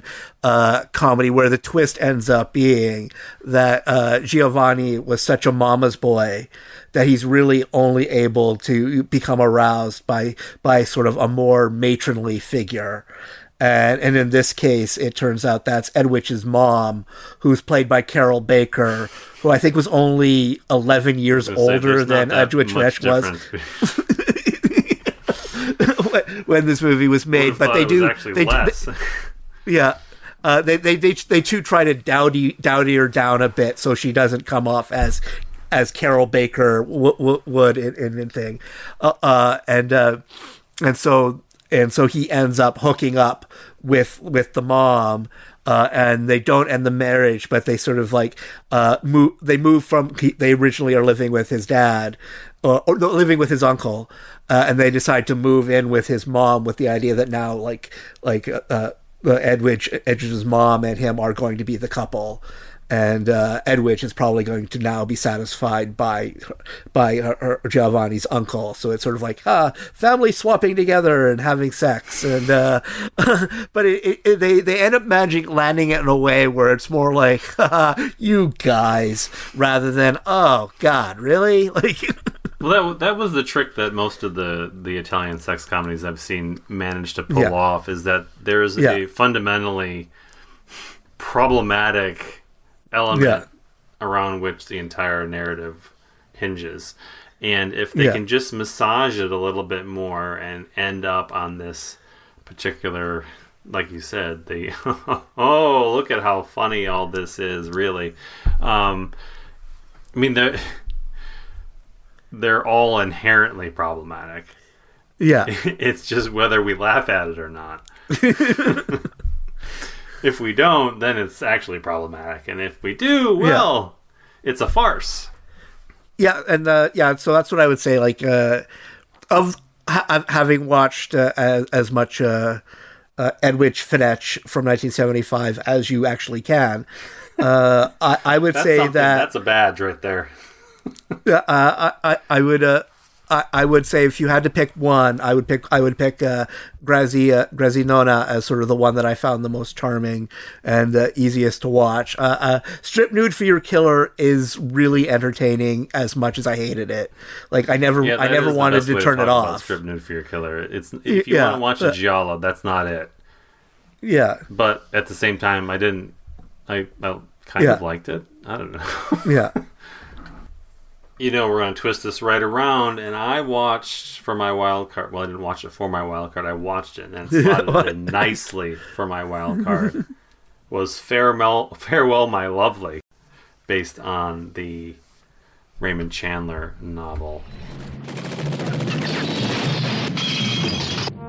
comedy where the twist ends up being that Giovanni was such a mama's boy that he's really only able to become aroused by sort of a more matronly figure. And in this case, it turns out that's Edwidge's mom, who's played by Carol Baker, who I think was only 11 years older than Edwidge Fenech was when this movie was made. But they do, they too try to dowdy her down a bit so she doesn't come off as Carol Baker would in thing, and so he ends up hooking up with the mom, and they don't end the marriage, but they sort of like move from, they originally are living with his dad or living with his uncle, and they decide to move in with his mom with the idea that now Edwidge's mom and him are going to be the couple. And Edwidge is probably going to now be satisfied by her Giovanni's uncle. So it's sort of like family swapping together and having sex. And but they end up landing it in a way where it's more like you guys, rather than oh God, really? Like. Well, that was the trick that most of the Italian sex comedies I've seen managed to pull off, is that there's a fundamentally problematic element around which the entire narrative hinges. And if they can just massage it a little bit more and end up on this particular, like you said, oh, look at how funny all this is, really. I mean, they're all inherently problematic. Yeah. It's just whether we laugh at it or not. If we don't, then it's actually problematic. And if we do, well, it's a farce. Yeah, and so that's what I would say. Like, having watched as much Edwidge Fenech from 1975 as you actually can, I would say that's a badge right there. I would say if you had to pick one, I would pick Grazinona as sort of the one that I found the most charming and the easiest to watch. Strip Nude for Your Killer is really entertaining as much as I hated it. Like I never wanted to turn it off. Strip Nude for Your Killer. If you want to watch a giallo, that's not it. Yeah. But at the same time, I kind of liked it. I don't know. Yeah. We're going to twist this right around, and I watched for my wild card. Well, I didn't watch it for my wild card. I watched it, and it slotted in nicely for my wild card. was Farewell, My Lovely, based on the Raymond Chandler novel.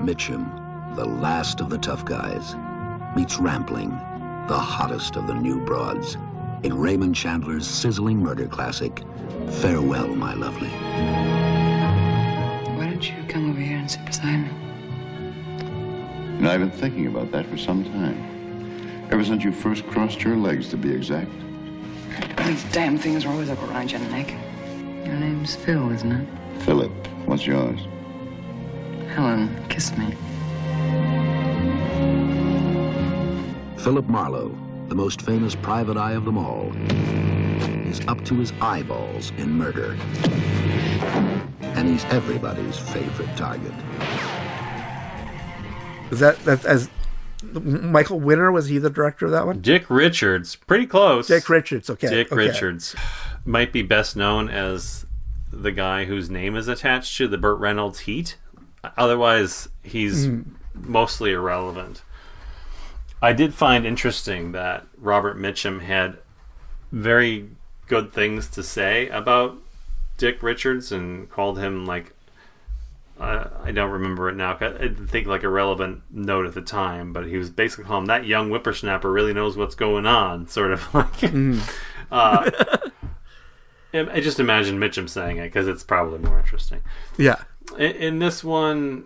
Mitchum, the last of the tough guys, meets Rampling, the hottest of the new broads, in Raymond Chandler's sizzling murder classic, Farewell, My Lovely. Why don't you come over here and sit beside me? You know, I've been thinking about that for some time. Ever since you first crossed your legs, to be exact. These damn things are always up around your neck. Your name's Phil, isn't it? Philip, what's yours? Helen kissed me. Philip Marlowe, the most famous private eye of them all, is up to his eyeballs in murder. And he's everybody's favorite target. Is that as Michael Winner, was he the director of that one? Dick Richards, pretty close. Dick Richards, okay. Dick Richards might be best known as the guy whose name is attached to the Burt Reynolds Heat. Otherwise, he's mostly irrelevant. I did find interesting that Robert Mitchum had very good things to say about Dick Richards and called him, like, I don't remember it now. I think like a relevant note at the time, but he was basically calling him, that young whippersnapper really knows what's going on, sort of like. I just imagine Mitchum saying it because it's probably more interesting. Yeah. In this one,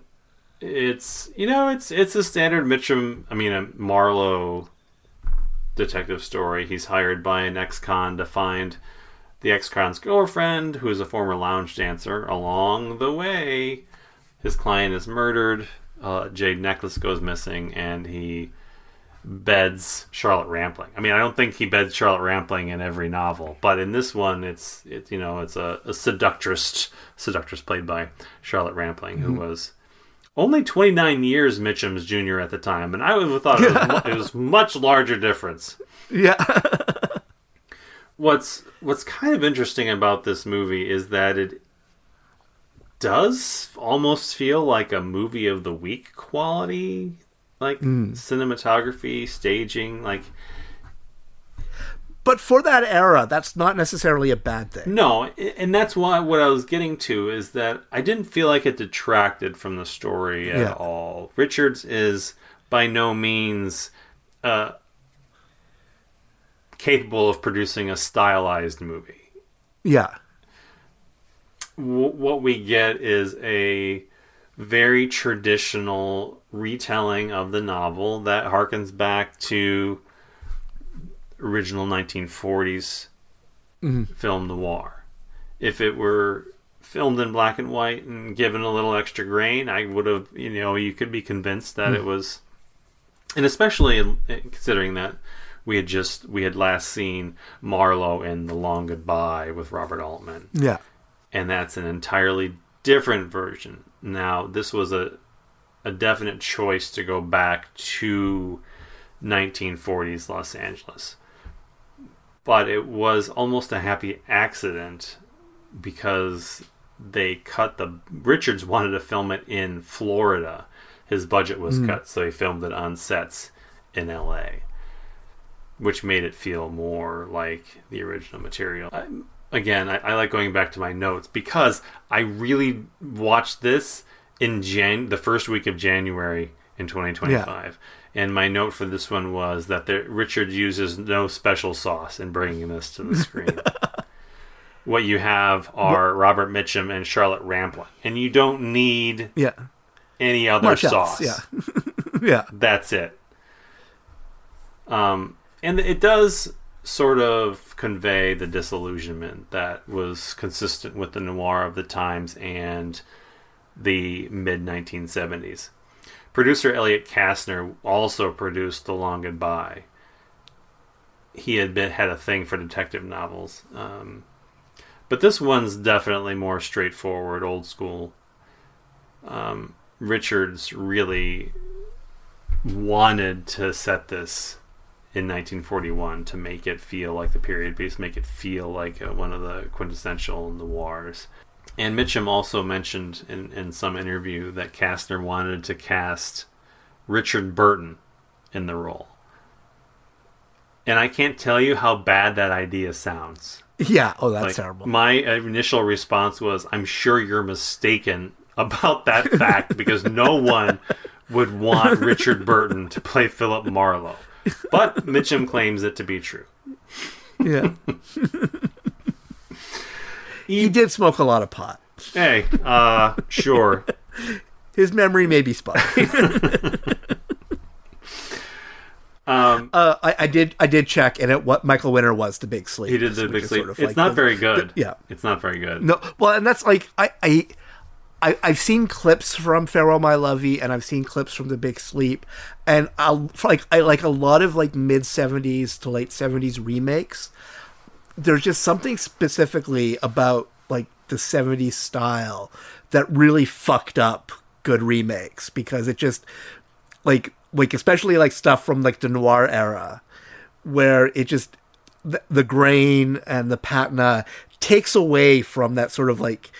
it's a standard Mitchum, a Marlowe detective story. He's hired by an ex-con to find the ex-con's girlfriend, who is a former lounge dancer. Along the way, his client is murdered, jade necklace goes missing, and he beds Charlotte Rampling. I don't think he beds Charlotte Rampling in every novel, but in this one, it's a seductress played by Charlotte Rampling, who was only 29 years Mitchum's junior at the time, and I would have thought it was much larger difference. Yeah. What's kind of interesting about this movie is that it does almost feel like a movie of the week quality, like cinematography, staging, like. But for that era, that's not necessarily a bad thing. No, and that's why what I was getting to is that I didn't feel like it detracted from the story at all. Richards is by no means capable of producing a stylized movie. Yeah. What we get is a very traditional retelling of the novel that harkens back to original 1940s film noir. If it were filmed in black and white and given a little extra grain, I would have, you could be convinced that it was, and especially considering that we had last seen Marlowe in The Long Goodbye with Robert Altman. Yeah. And that's an entirely different version. Now, this was a definite choice to go back to 1940s Los Angeles. But it was almost a happy accident because Richards wanted to film it in Florida. His budget was cut, so he filmed it on sets in LA, which made it feel more like the original material. I like going back to my notes because I really watched this in the first week of January in 2025. Yeah. And my note for this one was that Richard uses no special sauce in bringing this to the screen. What you have are Robert Mitchum and Charlotte Rampling. And you don't need any other sauce. Yeah. Yeah. That's it. And it does sort of convey the disillusionment that was consistent with the noir of the times and the mid-1970s. Producer Elliot Kastner also produced The Long Goodbye. He had a thing for detective novels. But this one's definitely more straightforward, old school. Richards really wanted to set this in 1941 to make it feel like the period piece, make it feel like one of the quintessential noirs. And Mitchum also mentioned in some interview that Kastner wanted to cast Richard Burton in the role. And I can't tell you how bad that idea sounds. Yeah. Oh, that's Like, terrible. My initial response was, I'm sure you're mistaken about that fact because no one would want Richard Burton to play Philip Marlowe. But Mitchum claims it to be true. Yeah. He did smoke a lot of pot. Hey, sure. His memory may be spotty. I did check, and what Michael Winner was The Big Sleep. He did The Big Sleep. Sort of It's like not very good. Yeah, it's not very good. No, well, and that's like I've seen clips from Farewell My Lovey, and I've seen clips from The Big Sleep, and I like a lot of like mid 70s to late 70s remakes. There's just something specifically about like the 70s style that really fucked up good remakes, because it just like especially like stuff from like the noir era, where it just the grain and the patina takes away from that sort of like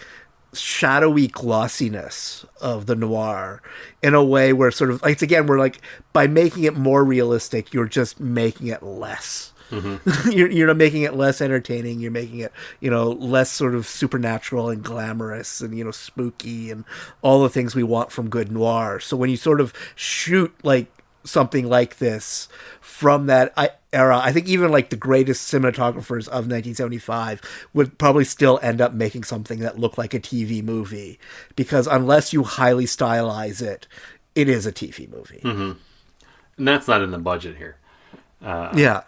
shadowy glossiness of the noir in a way where sort of like, again, we're like, by making it more realistic, you're just making it less. Mm-hmm. You're not making it less entertaining. You're making it, less sort of supernatural and glamorous and, spooky and all the things we want from good noir. So when you sort of shoot like something like this from that era, I think even like the greatest cinematographers of 1975 would probably still end up making something that looked like a TV movie, because unless you highly stylize it, it is a TV movie. Mm-hmm. And that's not in the budget here. Yeah.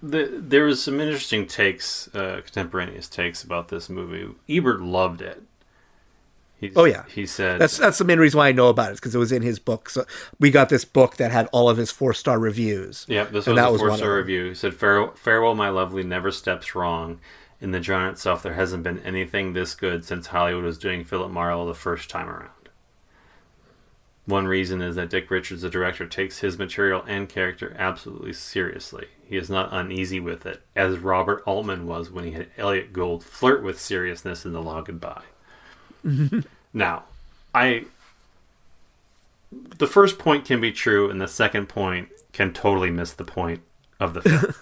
There was some interesting takes, contemporaneous takes about this movie. Ebert loved it. He said that's the main reason why I know about it, because it was in his book. So we got this book that had all of his 4-star reviews. Yeah, this was a 4-star review. He said, "Farewell, My Lovely never steps wrong. In the genre itself, there hasn't been anything this good since Hollywood was doing Philip Marlowe the first time around. One reason is that Dick Richards, the director, takes his material and character absolutely seriously. He is not uneasy with it, as Robert Altman was when he had Elliot Gould flirt with seriousness in The Long Goodbye." Now, the first point can be true, and the second point can totally miss the point of the film.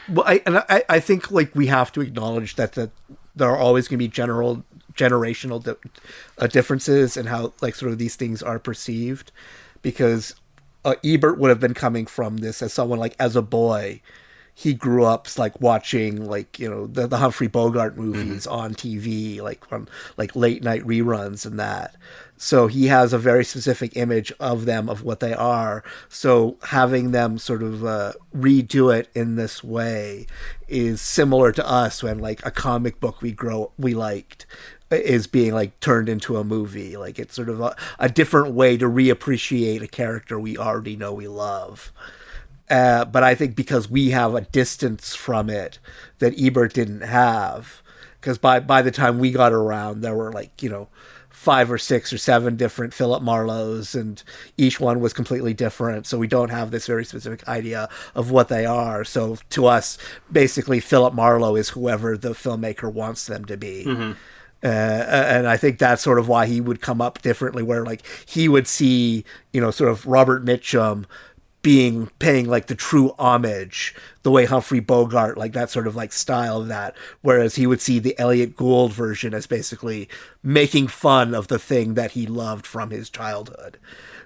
Well, I think like we have to acknowledge that there are always going to be generational differences in how like sort of these things are perceived, because Ebert would have been coming from this as someone like, as a boy, he grew up like watching like the Humphrey Bogart movies on TV, like on like late night reruns and that. So he has a very specific image of them, of what they are. So having them sort of redo it in this way is similar to us when like a comic book we liked is being like turned into a movie. Like it's sort of a different way to reappreciate a character we already know we love. But I think because we have a distance from it that Ebert didn't have, because by the time we got around, there were like 5 or 6 or 7 different Philip Marlowes, and each one was completely different. So we don't have this very specific idea of what they are. So to us, basically, Philip Marlowe is whoever the filmmaker wants them to be. Mm-hmm. And I think that's sort of why he would come up differently, where like he would see, sort of Robert Mitchum paying like the true homage, the way Humphrey Bogart, like that sort of like style of that, whereas he would see the Elliot Gould version as basically making fun of the thing that he loved from his childhood.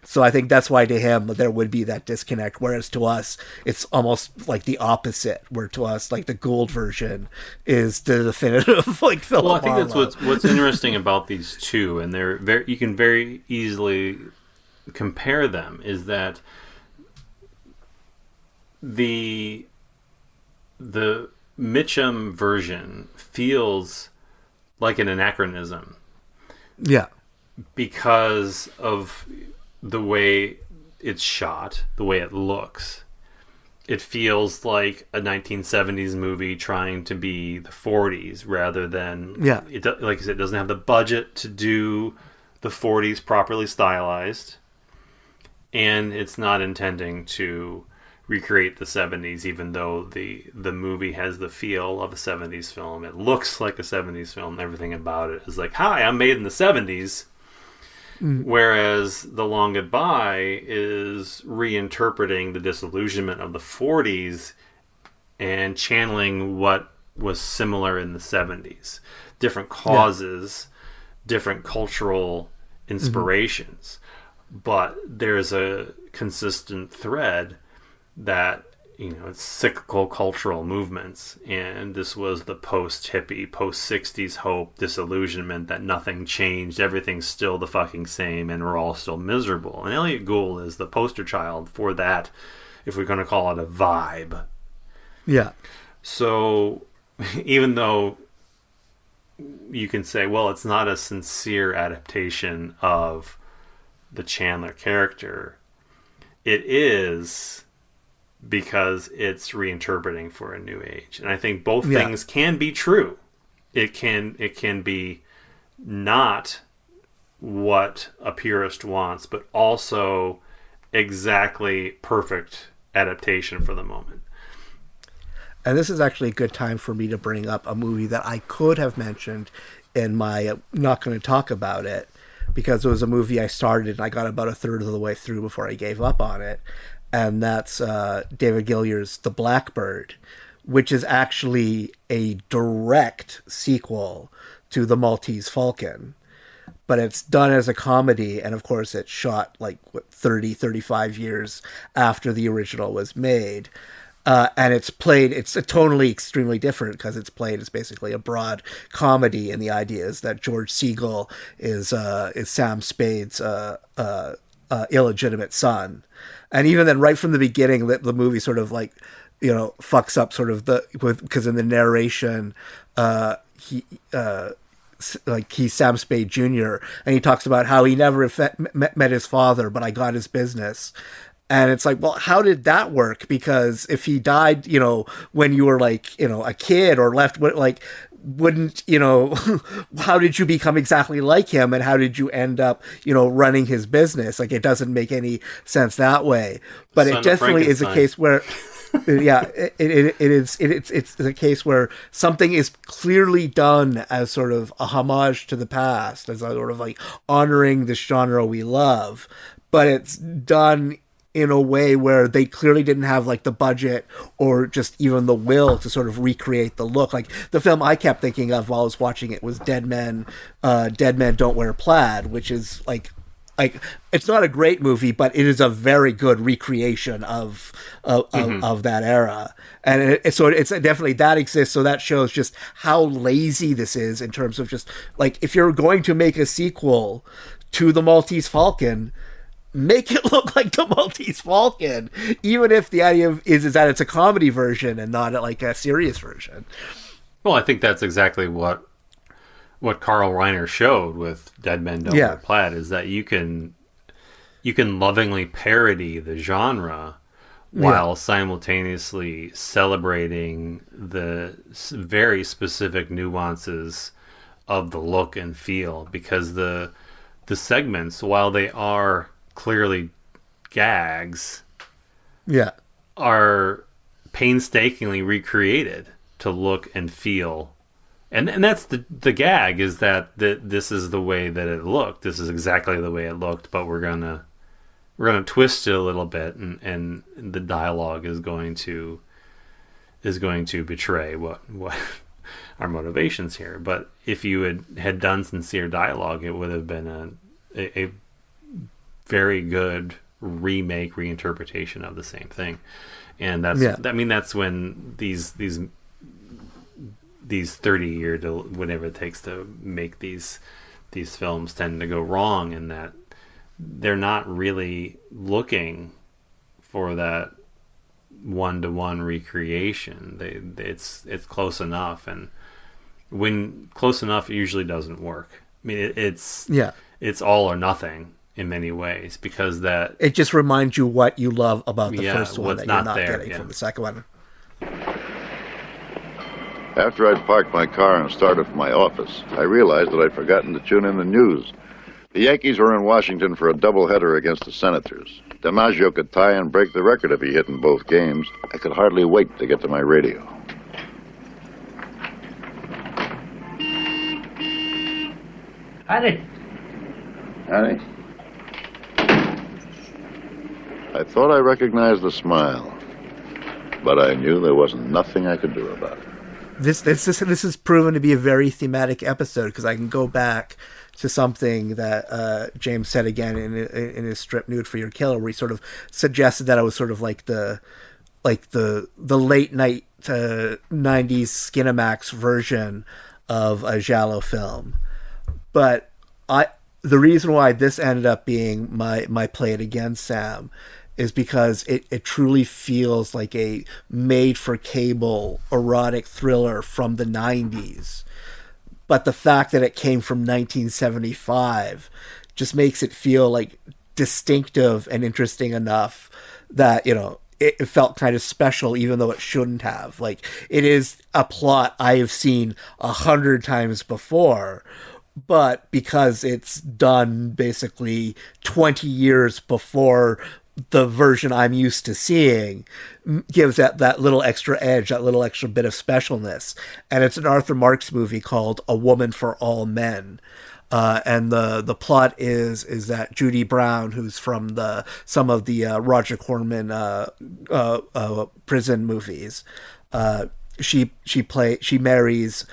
So I think that's why to him there would be that disconnect, whereas to us it's almost like the opposite, where to us like the Gould version is the definitive like Philip Marlowe. Well, I think that's what's interesting about these two, and you can very easily compare them, is that the Mitchum version feels like an anachronism. Yeah. Because of the way it's shot, the way it looks. It feels like a 1970s movie trying to be the 40s rather than... Yeah. Like I said, it doesn't have the budget to do the 40s properly stylized. And it's not intending to recreate the 70s, even though the movie has the feel of a 70s film. It looks like a 70s film. Everything about it is like, hi, I'm made in the 70s. Whereas The Long Goodbye is reinterpreting the disillusionment of the 40s and channeling what was similar in the 70s. Different causes, different cultural inspirations. But there's a consistent thread that, it's cyclical cultural movements. And this was the post-hippie, post-60s hope, disillusionment that nothing changed, everything's still the fucking same, and we're all still miserable. And Elliot Gould is the poster child for that, if we're going to call it a vibe. Yeah. So, even though you can say, well, it's not a sincere adaptation of the Chandler character, it is, because it's reinterpreting for a new age. And I think both things can be true. It can be not what a purist wants, but also exactly perfect adaptation for the moment. And this is actually a good time for me to bring up a movie that I could have mentioned in my not going to talk about it, because it was a movie I started and I got about a third of the way through before I gave up on it. And that's David Gilliard's The Blackbird, which is actually a direct sequel to The Maltese Falcon. But it's done as a comedy, and of course it's shot 35 years after the original was made. And it's tonally extremely different, because it's played as basically a broad comedy, and the idea is that George Segal is Sam Spade's illegitimate son. And even then, right from the beginning, the movie sort of fucks up sort of because in the narration, he's Sam Spade Jr., and he talks about how he never met his father, but I got his business. And it's like, well, how did that work? Because if he died, when you were a kid or left, wouldn't, how did you become exactly like him? And how did you end up, running his business? It doesn't make any sense that way. But it definitely is a case where, it's a case where something is clearly done as sort of a homage to the past, as sort of honoring this genre we love. But it's done in a way where they clearly didn't have the budget or just even the will to sort of recreate the look. The film I kept thinking of while I was watching it was Dead Men Don't Wear Plaid, which is it's not a great movie, but it is a very good recreation of that era. And so it's definitely, that exists. So that shows just how lazy this is in terms of just if you're going to make a sequel to The Maltese Falcon, make it look like The Maltese Falcon, even if the idea is that it's a comedy version and not a serious version. Well, I think that's exactly what Carl Reiner showed with Dead Men Don't Wear Plaid, is that you can lovingly parody the genre while simultaneously celebrating the very specific nuances of the look and feel, because the segments, while they are clearly gags, are painstakingly recreated to look and feel, and that's the gag, is that this is the way that it looked. This is exactly the way it looked, but we're gonna twist it a little bit, and the dialogue is going to betray what our motivations here. But if you had done sincere dialogue, it would have been a very good reinterpretation of the same thing. And that's when these 30-year whatever it takes to make these films tend to go wrong, in that they're not really looking for that one-to-one recreation. It's close enough, and when close enough, it usually doesn't work. I mean, it's all or nothing in many ways, because that it just reminds you what you love about the first one that you're not there, getting from the second one. After I'd parked my car and started for my office, I realized that I'd forgotten to tune in the news. The Yankees were in Washington for a doubleheader against the Senators. DiMaggio could tie and break the record if he hit in both games. I could hardly wait to get to my radio. Honey. Honey? I thought I recognized the smile, but I knew there wasn't nothing I could do about it. This has proven to be a very thematic episode because I can go back to something that James said again in his strip Nude for Your Killer, where he sort of suggested that I was sort of like the late night 90s Skinamax version of a giallo film. But the reason why this ended up being my Play It Again, Sam, is because it truly feels like a made-for-cable erotic thriller from the 90s. But the fact that it came from 1975 just makes it feel like distinctive and interesting enough that, you know, it felt kind of special, even though it shouldn't have. Like, it is a plot I have seen 100 times before, but because it's done basically 20 years before the version I'm used to seeing, gives that little extra edge, that little extra bit of specialness. And it's an Arthur Marx movie called A Woman for All Men. And the plot is that Judy Brown, who's from some of the Roger Corman prison movies, she marries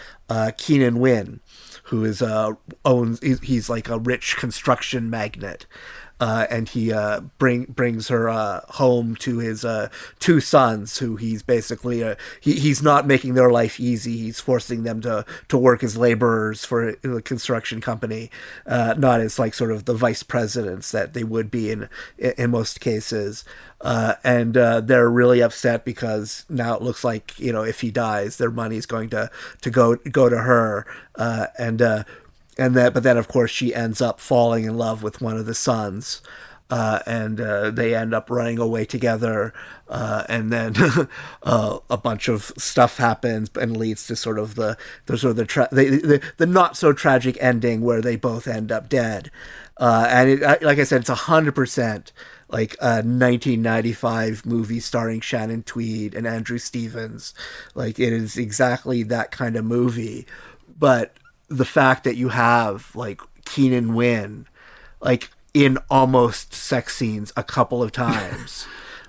Keenan Wynn, who he's like a rich construction magnate. And he brings her home to his two sons, who he's basically he's not making their life easy. He's forcing them to work as laborers for a construction company, not as like sort of the vice presidents that they would be in most cases. And they're really upset because now it looks like, you know, if he dies, their money's going to go to her. But then, of course, she ends up falling in love with one of the sons, and they end up running away together. And then a bunch of stuff happens and leads to sort of the not so tragic ending where they both end up dead. And like I said, it's 100% like a 1995 movie starring Shannon Tweed and Andrew Stevens. Like, it is exactly that kind of movie, but the fact that you have like Keenan Wynn like in almost sex scenes a couple of times.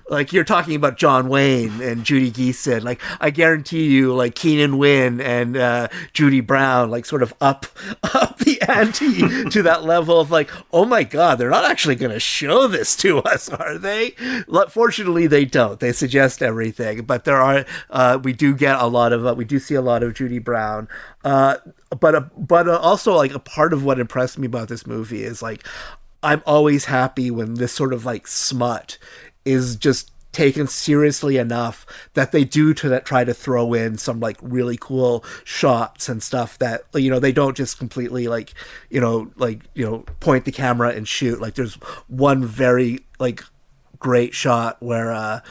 Like, you're talking about John Wayne and Judy Geeson. Like, I guarantee you, like, Keenan Wynn and Judy Brown, like, sort of up the ante to that level of, like, oh my God, they're not actually going to show this to us, are they? Fortunately, they don't. They suggest everything. But there are, we do get a lot of, we do see a lot of Judy Brown. But also, like, a part of what impressed me about this movie is, like, I'm always happy when this sort of, like, smut is just taken seriously enough that they do try to throw in some like really cool shots and stuff that, you know, they don't just completely point the camera and shoot. Like, there's one very like great shot where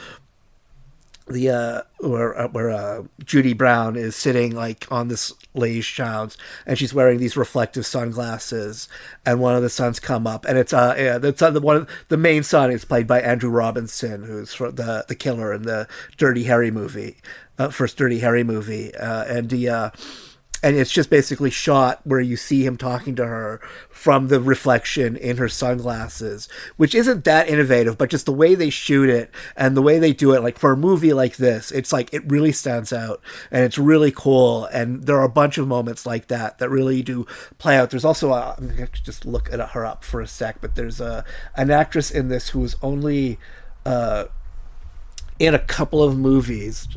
Judy Brown is sitting like on this lazy couch and she's wearing these reflective sunglasses, and one of the sons come up, and it's the main son is played by Andrew Robinson, who's the killer in the Dirty Harry movie, first Dirty Harry movie, and it's just basically shot where you see him talking to her from the reflection in her sunglasses, which isn't that innovative, but just the way they shoot it and the way they do it, like for a movie like this, it's like it really stands out and it's really cool. And there are a bunch of moments like that really do play out. There's also I'm going to just look at her up for a sec, but there's an actress in this who was only in a couple of movies.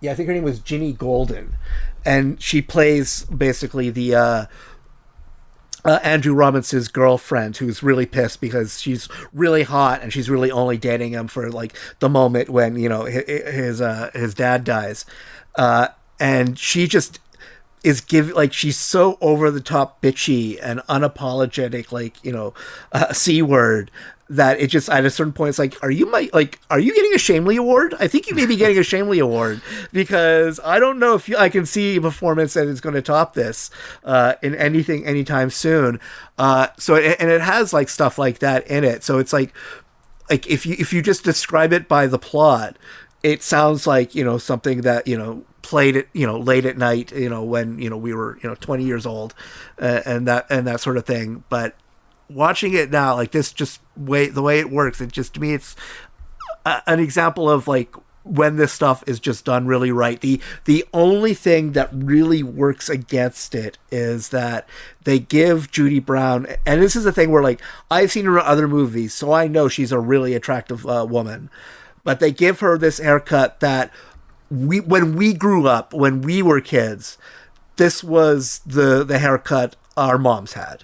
I think her name was Ginny Golden. And she plays basically the Andrew Robinson's girlfriend, who's really pissed because she's really hot and she's really only dating him for like the moment when, you know, his dad dies, and she just is she's so over the top bitchy and unapologetic, like, you know, C-word, that it just at a certain point it's like, are you getting a Shamley Award? I think you may be getting a Shamley Award, because I don't know if I can see a performance that is going to top this in anything anytime soon. So it has like stuff like that in it. So it's like if you just describe it by the plot, it sounds like, you know, something that, you know, played it, you know, late at night, you know, when, you know, we were, you know, 20 years old, and that sort of thing. But watching it now, like this, just the way it works, it just, to me, it's an example of like when this stuff is just done really right. The only thing that really works against it is that they give Judy Brown, and this is the thing where like I've seen her in other movies, so I know she's a really attractive woman, but they give her this haircut that when we grew up, when we were kids, this was the haircut our moms had.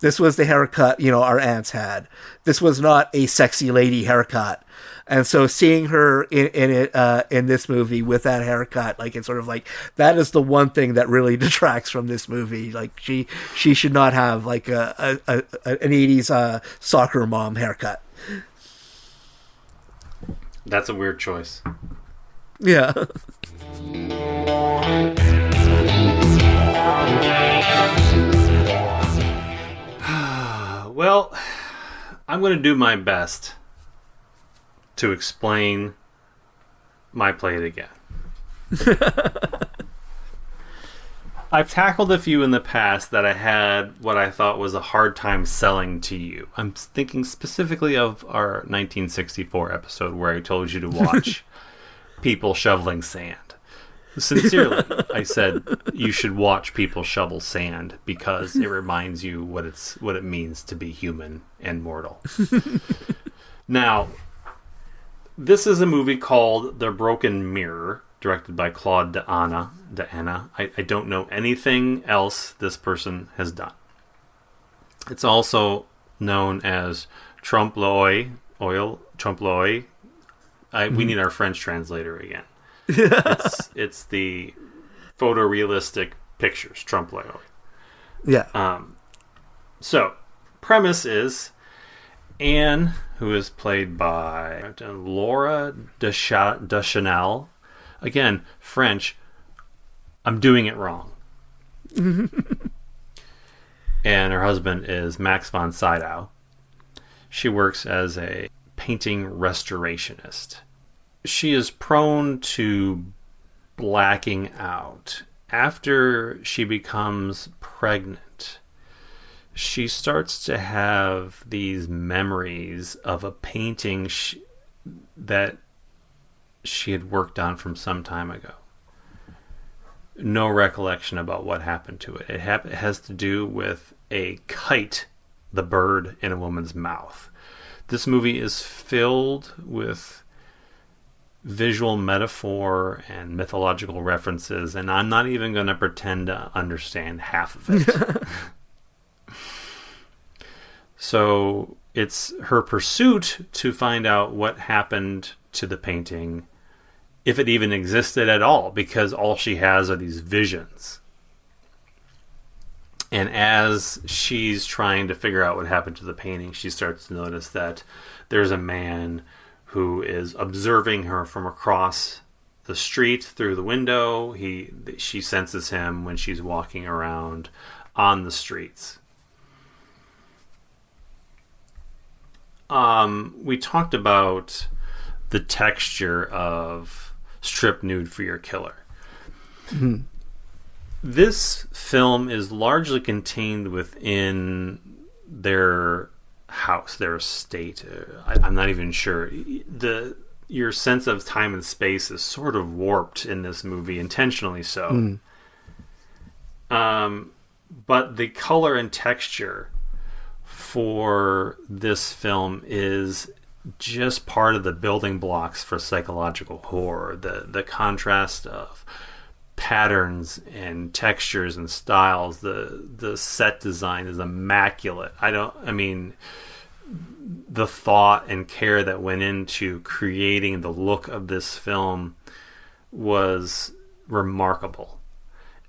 This was the haircut, our aunts had. This was not a sexy lady haircut. And so seeing her in this movie with that haircut, like it's sort of like that is the one thing that really detracts from this movie. Like she should not have like an 80s soccer mom haircut. That's a weird choice. Yeah. Well, I'm going to do my best to explain my Play It Again. I've tackled a few in the past that I had what I thought was a hard time selling to you. I'm thinking specifically of our 1964 episode where I told you to watch people shoveling sand. Sincerely, I said you should watch people shovel sand because it reminds you what it means to be human and mortal. Now, this is a movie called The Broken Mirror, directed by Claude Deanna. I don't know anything else this person has done. It's also known as Trompe l'oeil. We need our French translator again. It's the photorealistic pictures, trompe l'oeil. Yeah. So, premise is Anne, who is played by Laura Deschanel. Again, French. I'm doing it wrong. And her husband is Max von Sydow. She works as a painting restorationist. She is prone to blacking out. After she becomes pregnant, she starts to have these memories of a painting that she had worked on from some time ago. No recollection about what happened to it. It has to do with a kite, the bird in a woman's mouth. This movie is filled with visual metaphor and mythological references, and I'm not even going to pretend to understand half of it. So it's her pursuit to find out what happened to the painting, if it even existed at all, because all she has are these visions. And as she's trying to figure out what happened to the painting, she starts to notice that there's a man who is observing her from across the street through the window. She senses him when she's walking around on the streets. We talked about the texture of Strip Nude for Your Killer. Mm-hmm. This film is largely contained within their house, their estate. I'm not even sure. Your sense of time and space is sort of warped in this movie, intentionally so. But the color and texture for this film is just part of the building blocks for psychological horror. The contrast of patterns and textures and styles. The set design is immaculate. The thought and care that went into creating the look of this film was remarkable.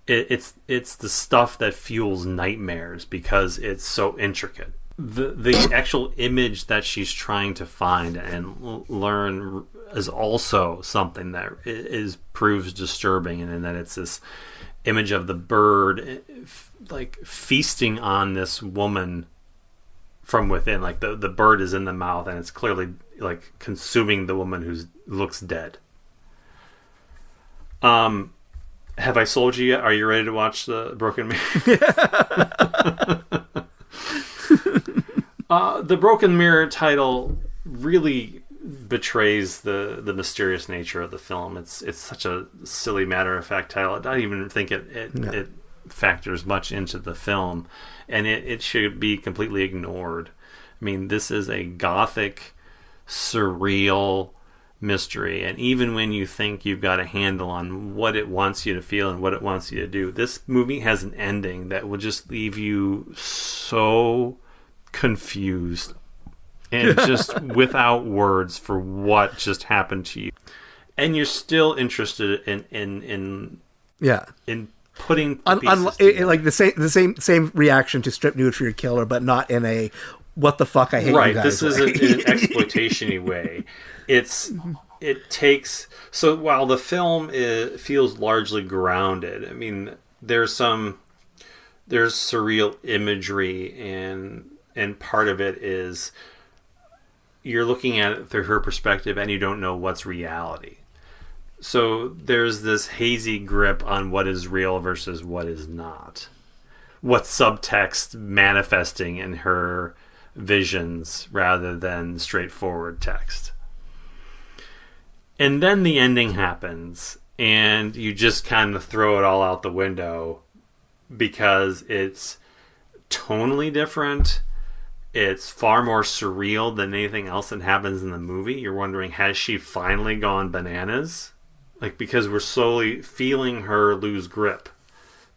It's the stuff that fuels nightmares because it's so intricate. The actual image that she's trying to find and learn is also something that proves disturbing, and that it's this image of the bird like feasting on this woman from within. Like the bird is in the mouth and it's clearly like consuming the woman who looks dead. Have I sold you yet? Are you ready to watch the Broken Mirror? The Broken Mirror title really betrays the mysterious nature of the film. It's such a silly matter-of-fact title. I don't even think it factors much into the film, and it should be completely ignored. I mean, this is a gothic, surreal mystery, and even when you think you've got a handle on what it wants you to feel and what it wants you to do, this movie has an ending that will just leave you so confused and just without words for what just happened to you, and you're still interested in putting pieces like the same reaction to Strip Nude for Your Killer, but not in a what the fuck I hate you guys. This isn't in an exploitation-y way. It takes, so while the film feels largely grounded, I mean, there's surreal imagery, and part of it is you're looking at it through her perspective and you don't know what's reality. So there's this hazy grip on what is real versus what is not. What's subtext manifesting in her visions rather than straightforward text. And then the ending happens, and you just kind of throw it all out the window because it's tonally different. It's far more surreal than anything else that happens in the movie. You're wondering, has she finally gone bananas? Like, because we're slowly feeling her lose grip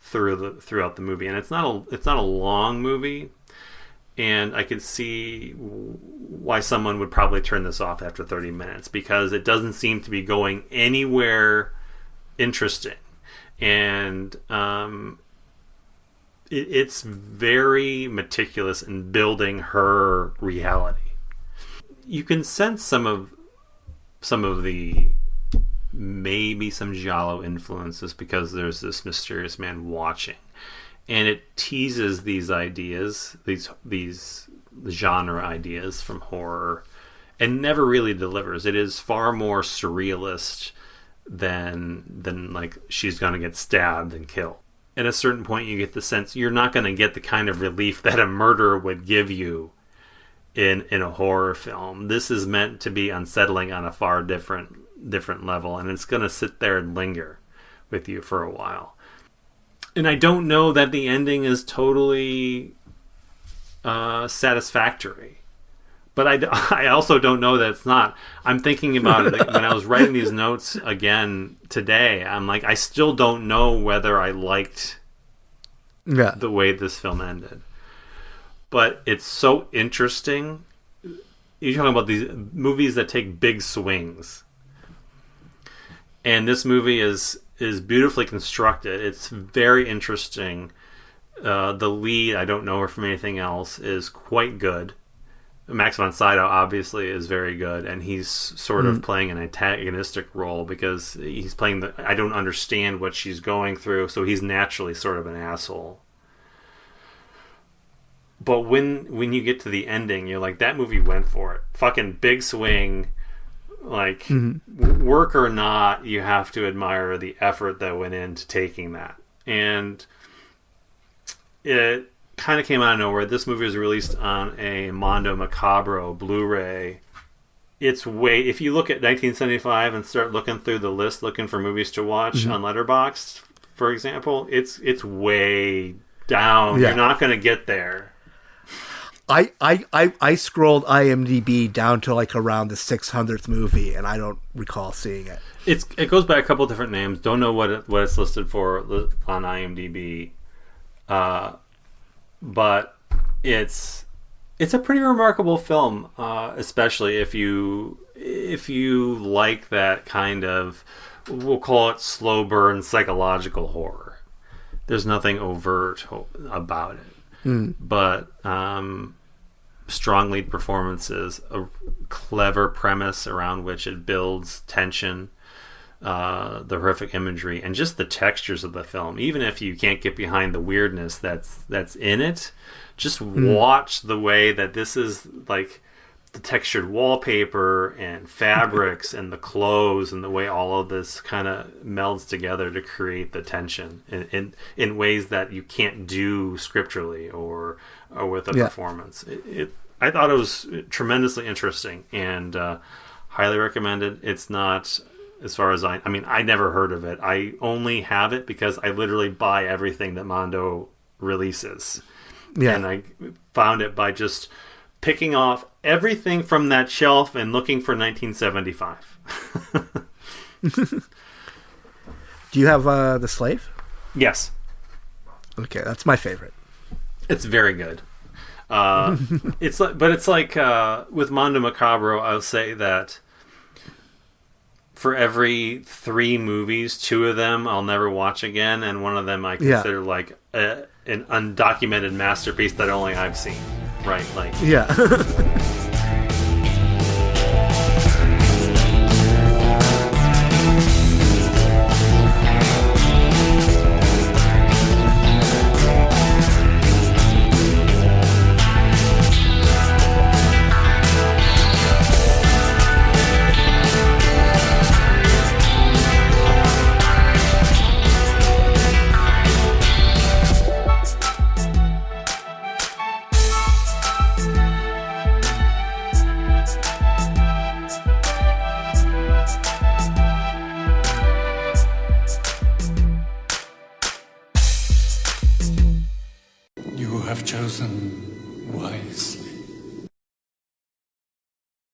throughout the movie, and it's not a long movie. And I could see why someone would probably turn this off after 30 minutes, because it doesn't seem to be going anywhere interesting. And it's very meticulous in building her reality. You can sense some of the maybe some giallo influences because there's this mysterious man watching. And it teases these ideas, these genre ideas from horror, and never really delivers. It is far more surrealist than like she's going to get stabbed and killed. At a certain point, you get the sense you're not going to get the kind of relief that a murder would give you in a horror film. This is meant to be unsettling on a far different level, and it's going to sit there and linger with you for a while. And I don't know that the ending is totally satisfactory. But I also don't know that it's not. I'm thinking about it when I was writing these notes again today. I'm like, I still don't know whether I liked the way this film ended. But it's so interesting. You're talking about these movies that take big swings. And this movie is beautifully constructed. It's very interesting. The lead, I don't know her from anything else, is quite good. Max von Sydow obviously is very good, and he's sort of playing an antagonistic role because he's playing I don't understand what she's going through, so he's naturally sort of an asshole. But when you get to the ending, you're like, that movie went for it. Fucking big swing. Like, work or not, you have to admire the effort that went into taking that. And it kind of came out of nowhere. This movie was released on a Mondo Macabro Blu-ray. If you look at 1975 and start looking through the list, looking for movies to watch on Letterboxd, for example, it's way down. Yeah. You're not going to get there. I scrolled IMDb down to like around the 600th movie, and I don't recall seeing it. It goes by a couple different names. Don't know what it's listed for on IMDb, but it's a pretty remarkable film, especially if you like that kind of, we'll call it slow burn psychological horror. There's nothing overt about it. But strong lead performances, a clever premise around which it builds tension, the horrific imagery, and just the textures of the film. Even if you can't get behind the weirdness that's in it, just watch the way that this is, like, the textured wallpaper and fabrics and the clothes and the way all of this kind of melds together to create the tension in ways that you can't do scripturally or with a performance. I thought it was tremendously interesting and highly recommended. It's not, as far as I mean, I never heard of it. I only have it because I literally buy everything that Mondo releases. Yeah. And I found it by just picking off everything from that shelf and looking for 1975. Do you have The Slave? Yes. Okay, that's my favorite. It's very good. It's like with Mondo Macabro, I'll say that for every 3 movies, 2 of them I'll never watch again, and one of them I consider like an undocumented masterpiece that only I've seen. Right? Like, yeah. You have chosen